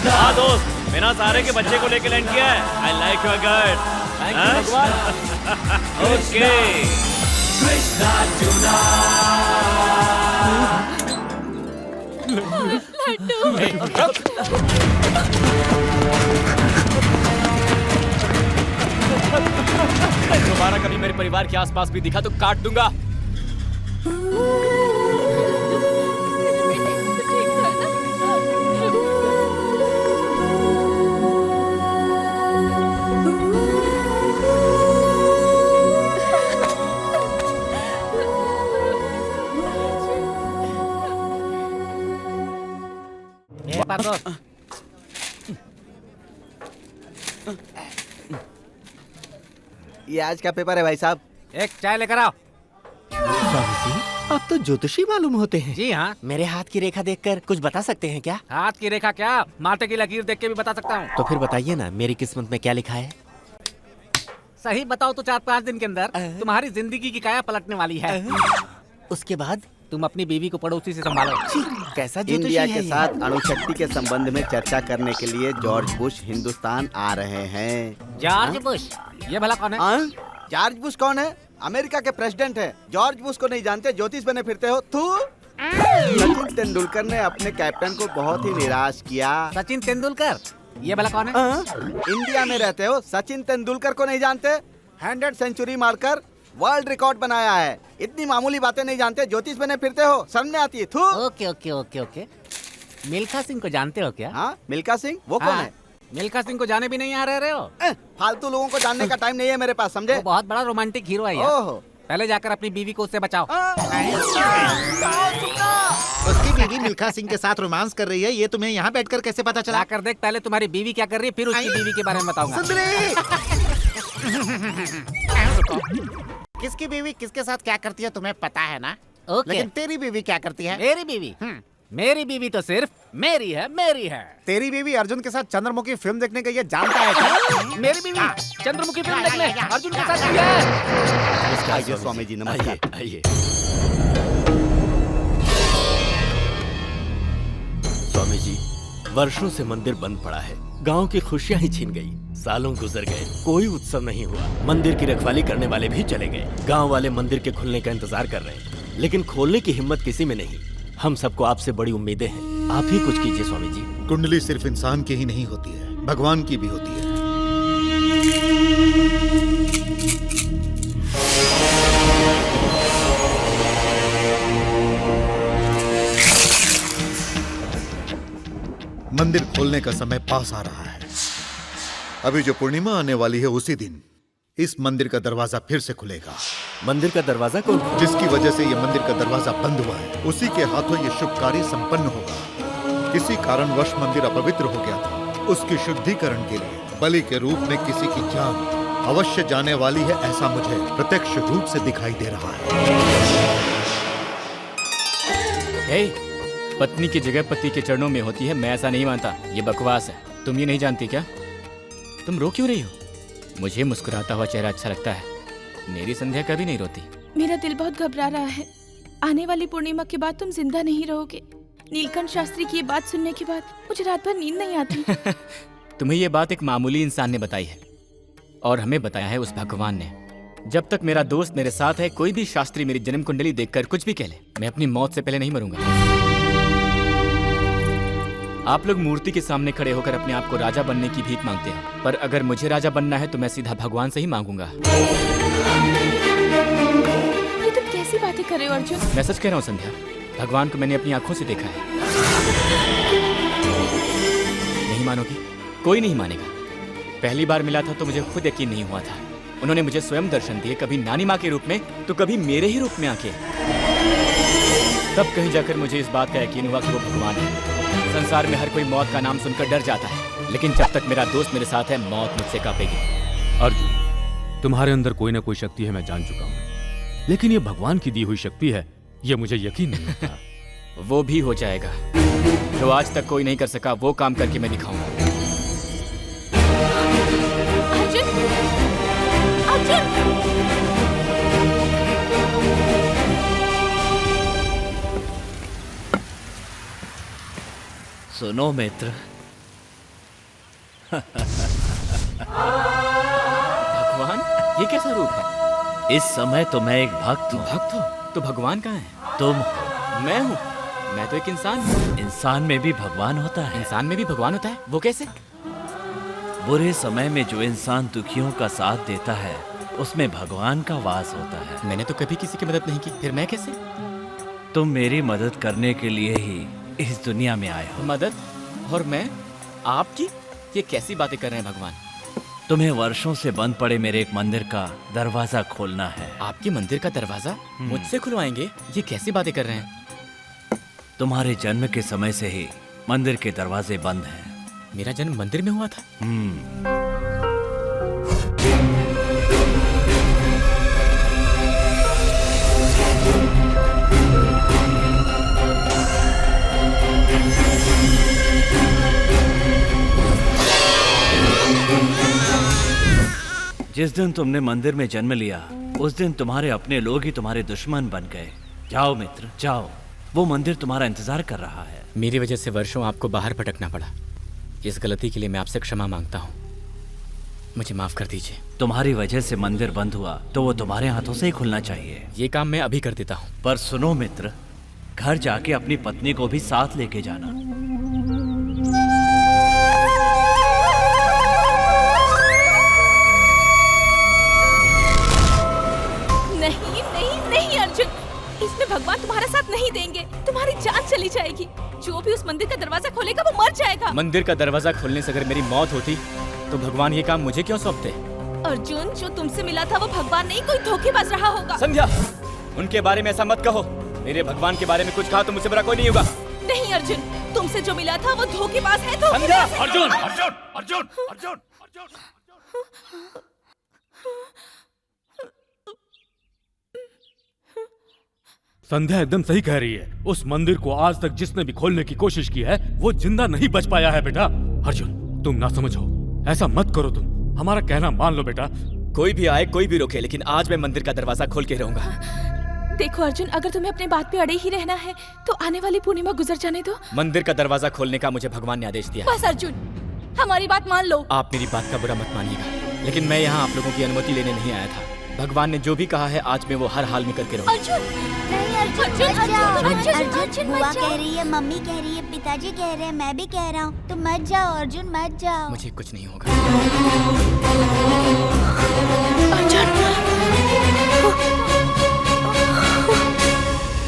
हाँ दोस्त, बिना सहारे के बच्चे को लेके लैंड किया है। I like your guide. Okay.
दोबारा कभी मेरे परिवार के आसपास भी दिखा तो काट दूंगा।
ये आज का पेपर है भाई साहब।
एक चाय लेकर आओ।
स्वामी जी, आप तो ज्योतिषी मालूम होते हैं।
जी हाँ।
मेरे हाथ की रेखा देखकर कुछ बता सकते हैं क्या?
हाथ की रेखा क्या, माथे की लकीर देख के भी बता सकता हूँ।
तो फिर बताइए ना, मेरी किस्मत में क्या लिखा है?
सही बताओ तो 4-5 दिन के अंदर तुम्हारी जिंदगी की काया पलटने वाली है।
उसके बाद
तुम अपनी बीवी को पड़ोसी से संभालो।
कैसा
इंडिया के साथ अणुशक्ति के संबंध में चर्चा करने के लिए जॉर्ज बुश हिंदुस्तान आ रहे हैं।
जॉर्ज बुश, ये भला कौन है?
जॉर्ज बुश कौन है? अमेरिका के प्रेसिडेंट है। जॉर्ज बुश को नहीं जानते? ज्योतिष बने फिरते हो तू। सचिन तेंदुलकर ने अपने कैप्टन को बहुत ही निराश किया।
सचिन तेंदुलकर, ये भला कौन है?
इंडिया में रहते हो, सचिन तेंदुलकर को नहीं जानते? 100 सेंचुरी मारकर वर्ल्ड रिकॉर्ड बनाया है। इतनी मामूली बातें नहीं जानते, ज्योतिष बने फिरते हो, शर्म नहीं आती है? थू।
Okay okay okay okay. Milkha Singh को जानते हो क्या?
हाँ, मिल्खा सिंह वो कौन है?
मिल्खा सिंह को जाने भी नहीं आ रहे हो?
फालतू लोगों को जानने का टाइम नहीं है मेरे पास, समझे?
वो बहुत बड़ा रोमांटिक हीरो है यार। पहले जाकर अपनी बीवी को उससे बचाओ।
उसकी बीवी मिल्खा सिंह के साथ रोमांस कर रही है, ये तुम्हें यहाँ बैठकर कैसे पता चला?
जाकर देख, पहले तुम्हारी बीवी क्या कर रही है, फिर उसकी बीवी के बारे में बताऊंगा।
किसकी बीवी किसके साथ क्या करती है तुम्हें पता है ना?
ओके।
लेकिन तेरी बीवी क्या करती है?
मेरी बीवी? मेरी बीवी तो सिर्फ मेरी है, मेरी है।
तेरी बीवी अर्जुन के साथ चंद्रमुखी फिल्म देखने गई है, जानता है क्या?
मेरी बीवी चंद्रमुखी फिल्म देखने अर्जुन के साथ गई है।
आइए स्वामी जी, नमस्कार।
आइए। स्वामी जी, वर्षों से मंदिर बंद पड़ा है। गांव की खुशियां ही छीन गई। सालों गुजर गए, कोई उत्सव नहीं हुआ। मंदिर की रखवाली करने वाले भी चले गए। गांव वाले मंदिर के खुलने का इंतजार कर रहे हैं, लेकिन खोलने की हिम्मत किसी में नहीं। हम सबको आपसे बड़ी उम्मीदें हैं, आप ही कुछ कीजिए स्वामी जी।
कुंडली सिर्फ इंसान की ही नहीं होती है, भगवान की भी होती है। मंदिर खोलने का समय पास आ रहा है। अभी जो पूर्णिमा आने वाली है उसी दिन इस मंदिर का दरवाजा फिर से खुलेगा।
मंदिर का दरवाजा कौन?
जिसकी वजह से ये मंदिर का दरवाजा बंद हुआ है, उसी के हाथों ये शुभ कार्य संपन्न होगा। किसी कारणवश मंदिर अपवित्र हो गया था, उसकी शुद्धिकरण के लिए बलि के रूप में किसी की जान अवश्य जाने वाली है, ऐसा मुझे प्रत्यक्ष रूप से दिखाई दे रहा है।
पत्नी की जगह पति के चरणों में होती है, मैं ऐसा नहीं मानता। ये बकवास है। तुम ये नहीं जानती क्या? तुम रो क्यों रही हो? मुझे मुस्कुराता हुआ चेहरा अच्छा लगता है। मेरी संध्या कभी नहीं रोती।
मेरा दिल बहुत घबरा रहा है। आने वाली पूर्णिमा के बाद तुम जिंदा नहीं रहोगे। नीलकंठ शास्त्री की ये बात सुनने के बाद मुझे रात भर नींद नहीं आती।
तुम्हें ये बात एक मामूली इंसान ने बताई है, और हमें बताया है उस भगवान ने। जब तक मेरा दोस्त मेरे साथ है, कोई भी शास्त्री मेरी जन्म कुंडली देखकर कुछ भी कह ले, मैं अपनी मौत से पहले नहीं मरूंगा। आप लोग मूर्ति के सामने खड़े होकर अपने आप को राजा बनने की भीख मांगते हो, पर अगर मुझे राजा बनना है तो मैं सीधा भगवान से ही मांगूंगा।
ये तुम कैसी बातें कर रहे हो अर्जुन?
मैं सच कह रहा हूँ संध्या, भगवान को मैंने अपनी आंखों से देखा है। नहीं मानोगी? कोई नहीं मानेगा। पहली बार मिला था तो मुझे खुद यकीन नहीं हुआ था। उन्होंने मुझे स्वयं दर्शन दिए, कभी नानी माँ के रूप में तो कभी मेरे ही रूप में आके। तब कहीं जाकर मुझे इस बात का यकीन हुआ कि वो भगवान है। संसार में हर कोई मौत का नाम सुनकर डर जाता है, लेकिन जब तक मेरा दोस्त मेरे साथ है, मौत मुझसे कांपेगी।
अर्जुन, तुम्हारे अंदर कोई ना कोई शक्ति है, मैं जान चुका हूँ, लेकिन ये भगवान की दी हुई शक्ति है, ये मुझे यकीन नहीं होता।
वो भी हो जाएगा। जो आज तक कोई नहीं कर सका, वो काम करके मैं दिखाऊंगा।
अर्जुन! अर्जुन!
सुनो मित्र,
भगवान, ये कैसा रूप है?
इस समय तो मैं एक भक्त हूँ।
भक्त हो? तो भगवान कहाँ है?
तुम?
मैं हूँ। मैं तो एक इंसान हूँ।
इंसान में भी भगवान होता है?
इंसान में भी भगवान होता है? वो कैसे?
बुरे समय में जो इंसान दुखियों का साथ देता है, उसमें भगवान का वास होता है।
मैंने तो कभी किसी की मदद नहीं की, फिर मैं कैसे?
तुम मेरी मदद करने के लिए ही इस दुनिया में आए हो।
मदद? और मैं आपकी? ये कैसी बातें कर रहे हैं भगवान?
तुम्हें वर्षों से बंद पड़े मेरे एक मंदिर का दरवाजा खोलना है।
आपके मंदिर का दरवाजा मुझसे खुलवाएंगे? ये कैसी बातें कर रहे हैं?
तुम्हारे जन्म के समय से ही मंदिर के दरवाजे बंद हैं।
मेरा जन्म मंदिर में हुआ था?
जिस दिन तुमने मंदिर में जन्म लिया, उस दिन तुम्हारे अपने लोग ही तुम्हारे दुश्मन बन गए। जाओ मित्र, जाओ, वो मंदिर तुम्हारा इंतजार कर रहा है।
मेरी वजह से वर्षों आपको बाहर भटकना पड़ा। इस गलती के लिए मैं आपसे क्षमा मांगता हूँ। मुझे माफ कर दीजिए।
तुम्हारी वजह से मंदिर बंद हुआ तो वो तुम्हारे हाथों से ही खुलना चाहिए।
ये काम मैं अभी कर देता हूँ।
पर सुनो मित्र, घर जाके अपनी पत्नी को भी साथ लेके जाना।
नहीं नहीं नहीं अर्जुन, इसमें भगवान तुम्हारा साथ नहीं देंगे। तुम्हारी जान चली जाएगी। जो भी उस मंदिर का दरवाजा खोलेगा वो मर जाएगा।
मंदिर का दरवाजा खोलने से अगर मेरी मौत होती तो भगवान ये काम मुझे क्यों सौंपते?
अर्जुन, जो तुमसे मिला था वो भगवान नहीं, कोई धोखेबाज रहा होगा।
संध्या, उनके बारे में ऐसा मत कहो। मेरे भगवान के बारे में कुछ कहा तो मुझसे बुरा कोई नहीं होगा।
नहीं अर्जुन, तुमसे जो मिला था वो धोखेबाज है।
संध्या!
अर्जुन, अर्जुन, अर्जुन, अर्जुन, अर्जुन। संध्या एकदम सही कह रही है। उस मंदिर को आज तक जिसने भी खोलने की कोशिश की है, वो जिंदा नहीं बच पाया है बेटा। अर्जुन, तुम ना समझो, ऐसा मत करो। तुम हमारा कहना मान लो बेटा।
कोई भी आए, कोई भी रोके, लेकिन आज मैं मंदिर का दरवाजा खोल के रहूंगा।
देखो अर्जुन, अगर तुम्हें अपनी बात पे अड़े ही रहना है तो आने वाली पूर्णिमा गुजर जाने दो।
मंदिर का दरवाजा खोलने का मुझे भगवान ने आदेश दिया।
बस अर्जुन, हमारी बात मान लो।
आप मेरी बात का बुरा मत मानिएगा, लेकिन मैं यहाँ आप लोगों की अनुमति लेने नहीं आया था। भगवान ने जो भी कहा है आज मैं वो हर हाल में करके रहूंगा।
अर्जुन, नहीं अर्जुन, अर्जुन, बुआ कह रही है, मम्मी कह रही है, पिताजी कह रहे हैं, मैं भी कह रहा हूँ। तुम मत जाओ अर्जुन, मत जाओ।
मुझे कुछ नहीं होगा।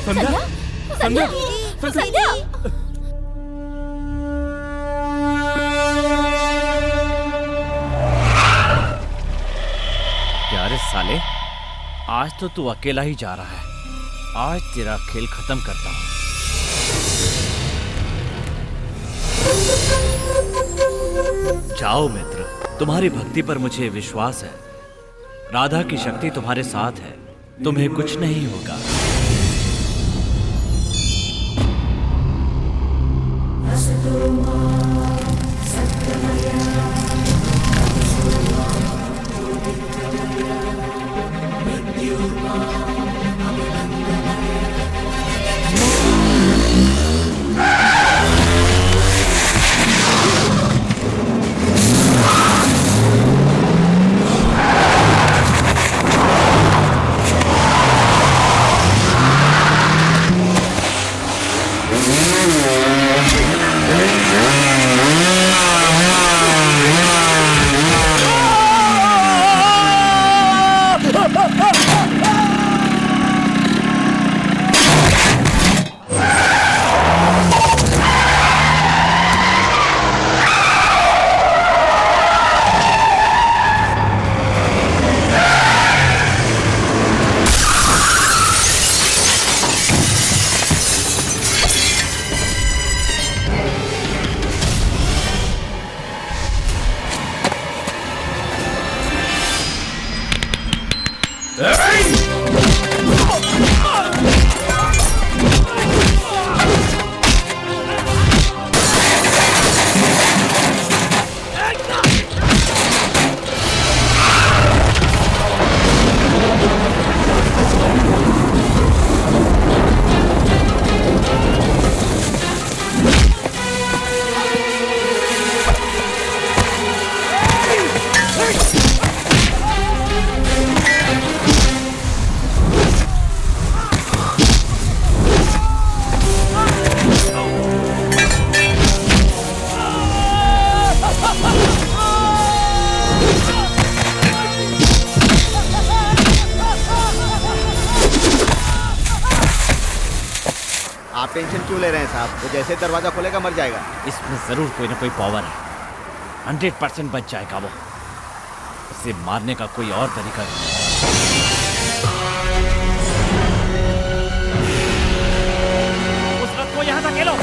संध्या, संध्या,
संध्या।
यार साले, आज तो तू अकेला ही जा रहा है। आज तेरा खेल खत्म करता हूँ। जाओ मित्र, तुम्हारी भक्ति पर मुझे विश्वास है। राधा की शक्ति तुम्हारे साथ है, तुम्हें कुछ नहीं होगा।
आप टेंशन क्यों ले रहे हैं साहब? वो जैसे दरवाजा खोलेगा मर जाएगा।
इसमें जरूर कोई ना कोई पावर है। 100% बच जाएगा वो। उसे मारने का कोई और तरीका नहीं। उस रथ को यहाँ तक लो।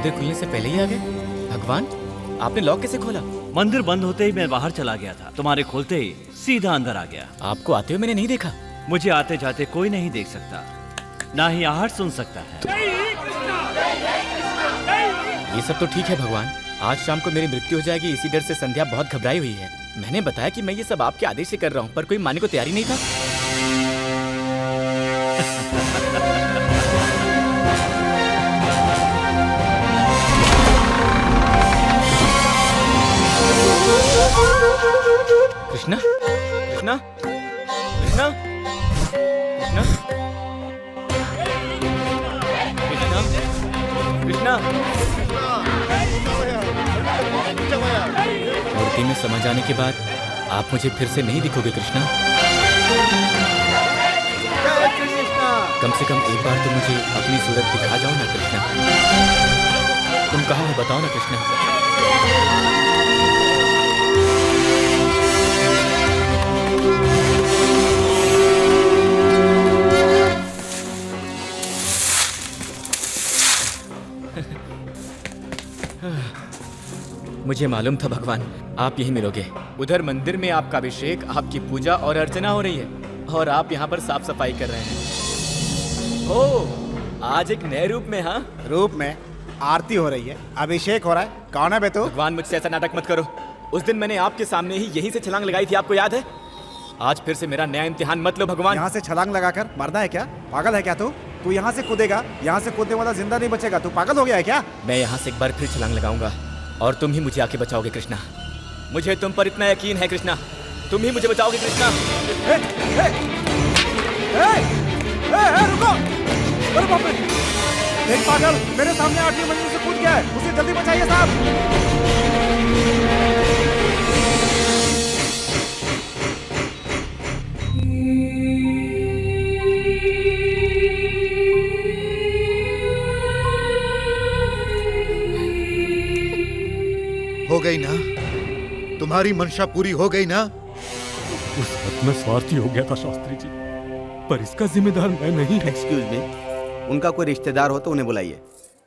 खुलने से पहले ही आ गए? भगवान, आपने लॉक कैसे खोला?
मंदिर बंद होते ही मैं बाहर चला गया था। तुम्हारे खोलते ही सीधा अंदर आ गया।
आपको आते हुए मैंने नहीं देखा।
मुझे आते जाते कोई नहीं देख सकता, ना ही आहट सुन सकता है।
ये सब तो ठीक है भगवान। आज शाम को मेरी मृत्यु हो जाएगी, इसी डर से संध्या बहुत घबराई हुई है। मैंने बताया कि मैं ये सब आपके आदेश से कर रहा हूँ, पर कोई मानने को तैयार ही नहीं था। कृष्णा, कृष्णा, कृष्णा, कृष्णा, कृष्णा, कृष्णा। मूर्ति में समा जाने के बाद आप मुझे फिर से नहीं दिखोगे कृष्णा। कम से कम एक बार तो मुझे अपनी सूरत दिखा जाओ ना कृष्णा। तुम कहाँ हो बताओ ना कृष्णा। मुझे मालूम था भगवान आप यहीं मिलोगे। उधर मंदिर में आपका अभिषेक, आपकी पूजा और अर्चना हो रही है और आप यहाँ पर साफ सफाई कर रहे हैं। ओह, आज एक नए रूप में। हाँ,
रूप में आरती हो रही है, अभिषेक हो रहा है। कौन है बे तू?
भगवान मुझसे ऐसा नाटक मत करो। उस दिन मैंने आपके सामने ही यहीं से छलांग लगाई थी, आपको याद है? आज फिर से मेरा नया इम्तिहान मत लो भगवान।
यहाँ से छलांग लगाकर मरना है क्या? पागल है क्या तू? तू यहाँ से कूदेगा, यहाँ से कूदने वाला जिंदा नहीं बचेगा। तू पागल हो गया है क्या?
मैं यहाँ से एक बार फिर छलांग लगाऊंगा और तुम ही मुझे आके बचाओगे कृष्णा। मुझे तुम पर इतना यकीन है कृष्णा, तुम ही मुझे बचाओगे कृष्णा।
रुको! अरे बाप रे! एक पागल मेरे सामने 8वीं मंजिल से कूद गया है, उसे जल्दी बचाइए साहब।
हो गई ना? तुम्हारी मंशा पूरी हो गई ना?
उस वक्त मैं स्वार्थी हो गया था शास्त्री जी, पर इसका जिम्मेदार मैं नहीं।
एक्सक्यूज मी, उनका कोई रिश्तेदार हो तो उन्हें बुलाइए।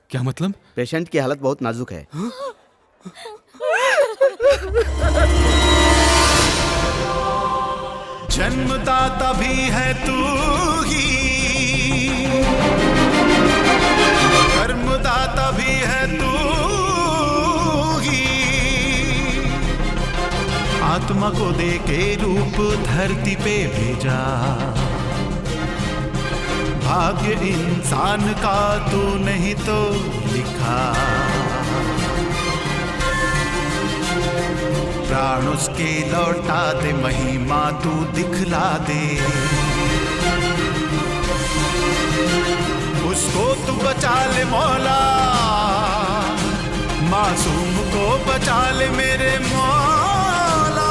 क्या मतलब?
पेशेंट की हालत बहुत नाजुक है।
जन्मदाता भी है तू ही, कर्मदाता भी है तू ही, आत्मा को दे के रूप धरती पे भेजा, भाग्य इंसान का तू नहीं तो लिखा, प्राण उसके लौटा दे, महिमा तू दिखला दे। उसको तू बचा ले मौला, मासूम को बचा ले मेरे मौला।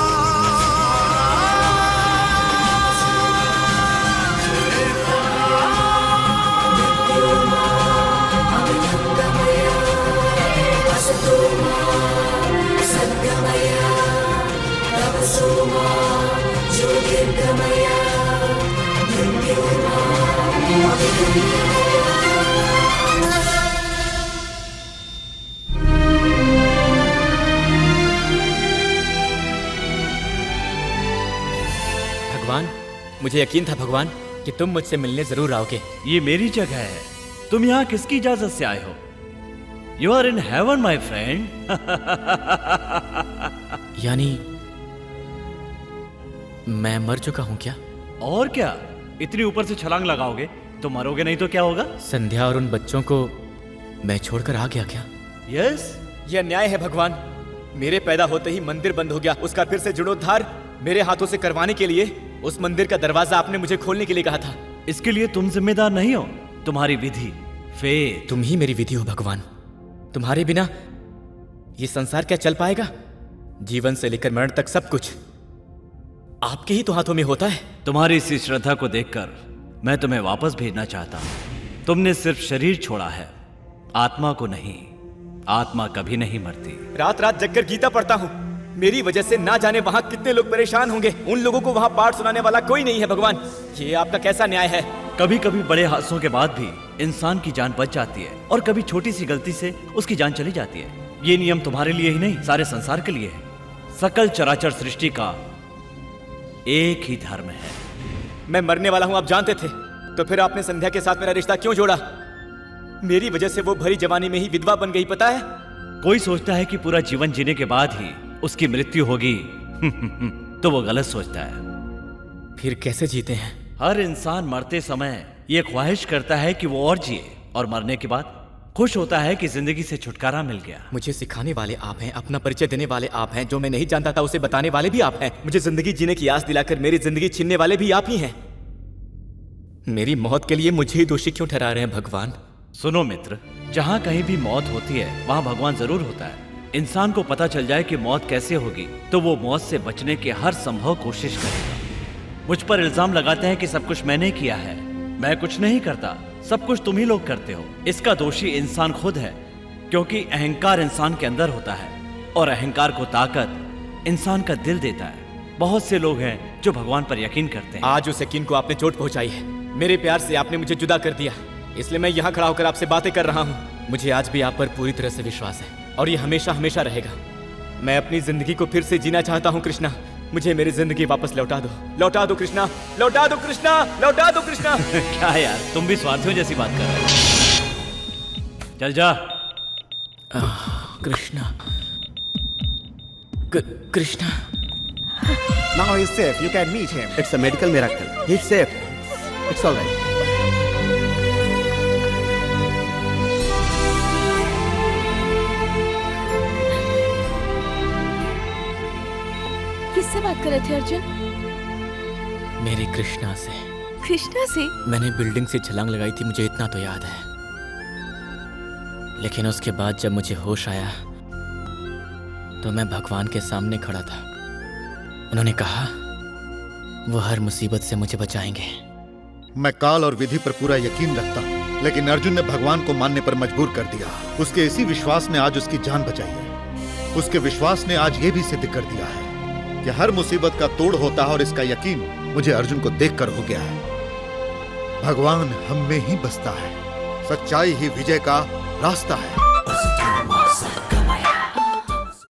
भगवान, मुझे यकीन था भगवान कि तुम मुझसे मिलने जरूर आओगे।
ये मेरी जगह है, तुम यहाँ किसकी इजाजत से आए हो? You are in heaven my friend.
यानी मैं मर चुका हूं क्या?
और क्या, इतनी ऊपर से छलांग लगाओगे तो मरोगे नहीं तो क्या होगा?
संध्या और उन बच्चों को मैं छोड़कर आ गया क्या?
यस,
यह अन्याय है भगवान। मेरे पैदा होते ही मंदिर बंद हो गया, उसका फिर से जीर्णोद्धार मेरे हाथों से करवाने के लिए उस मंदिर का दरवाजा आपने मुझे खोलने के लिए कहा था।
इसके लिए तुम जिम्मेदार नहीं हो, तुम्हारी विधि, फेट।
तुम ही मेरी विधि हो भगवान। तुम्हारे बिना ये संसार क्या चल पाएगा? जीवन से लेकर मरण तक सब कुछ आपके ही तो हाथों में होता है।
तुम्हारी इसी श्रद्धा को देखकर मैं तुम्हें वापस भेजना चाहता हूं। तुमने सिर्फ शरीर छोड़ा है, आत्मा को नहीं। आत्मा कभी नहीं मरती।
रात रात जगकर गीता पढ़ता हूँ। मेरी वजह से ना जाने वहां कितने लोग परेशान होंगे। उन लोगों को वहां पाठ सुनाने वाला कोई नहीं है भगवान। ये आपका कैसा न्याय है?
कभी कभी बड़े हादसों के बाद भी इंसान की जान बच जाती है और कभी छोटी सी गलती से उसकी जान चली जाती है। ये नियम तुम्हारे लिए ही नहीं, सारे संसार के लिए है। सकल चराचर सृष्टि का एक ही धर्म है।
मैं मरने वाला हूं आप जानते थे, तो फिर आपने संध्या के साथ मेरा रिश्ता क्यों जोड़ा? मेरी वजह से वो भरी जवानी में ही विधवा बन गई, पता है?
कोई सोचता है कि पूरा जीवन जीने के बाद ही उसकी मृत्यु होगी तो वो गलत सोचता है।
फिर कैसे जीते हैं?
हर इंसान मरते समय ये ख्वाहिश करता है कि वो और जिए, और मरने के बाद खुश होता है कि जिंदगी से छुटकारा मिल गया।
मुझे सिखाने वाले आप हैं, अपना परिचय देने वाले आप हैं, जो मैं नहीं जानता था उसे बताने वाले भी आप हैं। मुझे जिंदगी जीने की आस दिलाकर मेरी जिंदगी छीनने वाले भी आप ही हैं। मेरी मौत के लिए मुझे ही दोषी क्यों ठहरा रहे हैं भगवान?
सुनो मित्र, जहाँ कहीं भी मौत होती है वहाँ भगवान जरूर होता है। इंसान को पता चल जाए कि मौत कैसे होगी तो वो मौत से बचने की हर संभव कोशिश करेगा। मुझ पर इल्जाम लगाते हैं कि सब कुछ मैंने किया है। मैं कुछ नहीं करता, सब कुछ तुम ही लोग करते हो। इसका दोषी इंसान खुद है, क्योंकि अहंकार इंसान के अंदर होता है और अहंकार को ताकत इंसान का दिल देता है। बहुत से लोग हैं जो भगवान पर यकीन करते हैं।
आज उस यकीन को आपने चोट पहुंचाई है। मेरे प्यार से आपने मुझे जुदा कर दिया, इसलिए मैं यहाँ खड़ा होकर आपसे बातें कर रहा हूँ। मुझे आज भी आप पर पूरी तरह से विश्वास है और ये हमेशा हमेशा रहेगा। मैं अपनी जिंदगी को फिर से जीना चाहता हूँ कृष्णा। मुझे मेरी जिंदगी वापस लौटा दो, लौटा दो कृष्णा, लौटा दो कृष्णा, लौटा दो कृष्णा।
क्या यार, तुम भी स्वार्थियों जैसी बात कर रहे हो। चल जा।
Krishna, Krishna.
Now he's safe. You can meet him.
It's a medical miracle. He's safe. It's all right.
किससे बात कर रहे थे अर्जुन?
मेरी कृष्णा से।
कृष्णा से?
मैंने बिल्डिंग से छलांग लगाई थी, मुझे इतना तो याद है। लेकिन उसके बाद जब मुझे होश आया तो मैं भगवान के सामने खड़ा था। उन्होंने कहा वो हर मुसीबत से मुझे बचाएंगे।
मैं काल और विधि पर पूरा यकीन रखता हूँ, लेकिन अर्जुन ने भगवान को मानने पर मजबूर कर दिया। उसके इसी विश्वास ने आज उसकी जान बचाई है। उसके विश्वास ने आज ये भी सिद्ध कर दिया है कि हर मुसीबत का तोड़ होता है, और इसका यकीन मुझे अर्जुन को देखकर हो गया है। भगवान हम में ही बसता है, सच्चाई ही विजय का रास्ता है।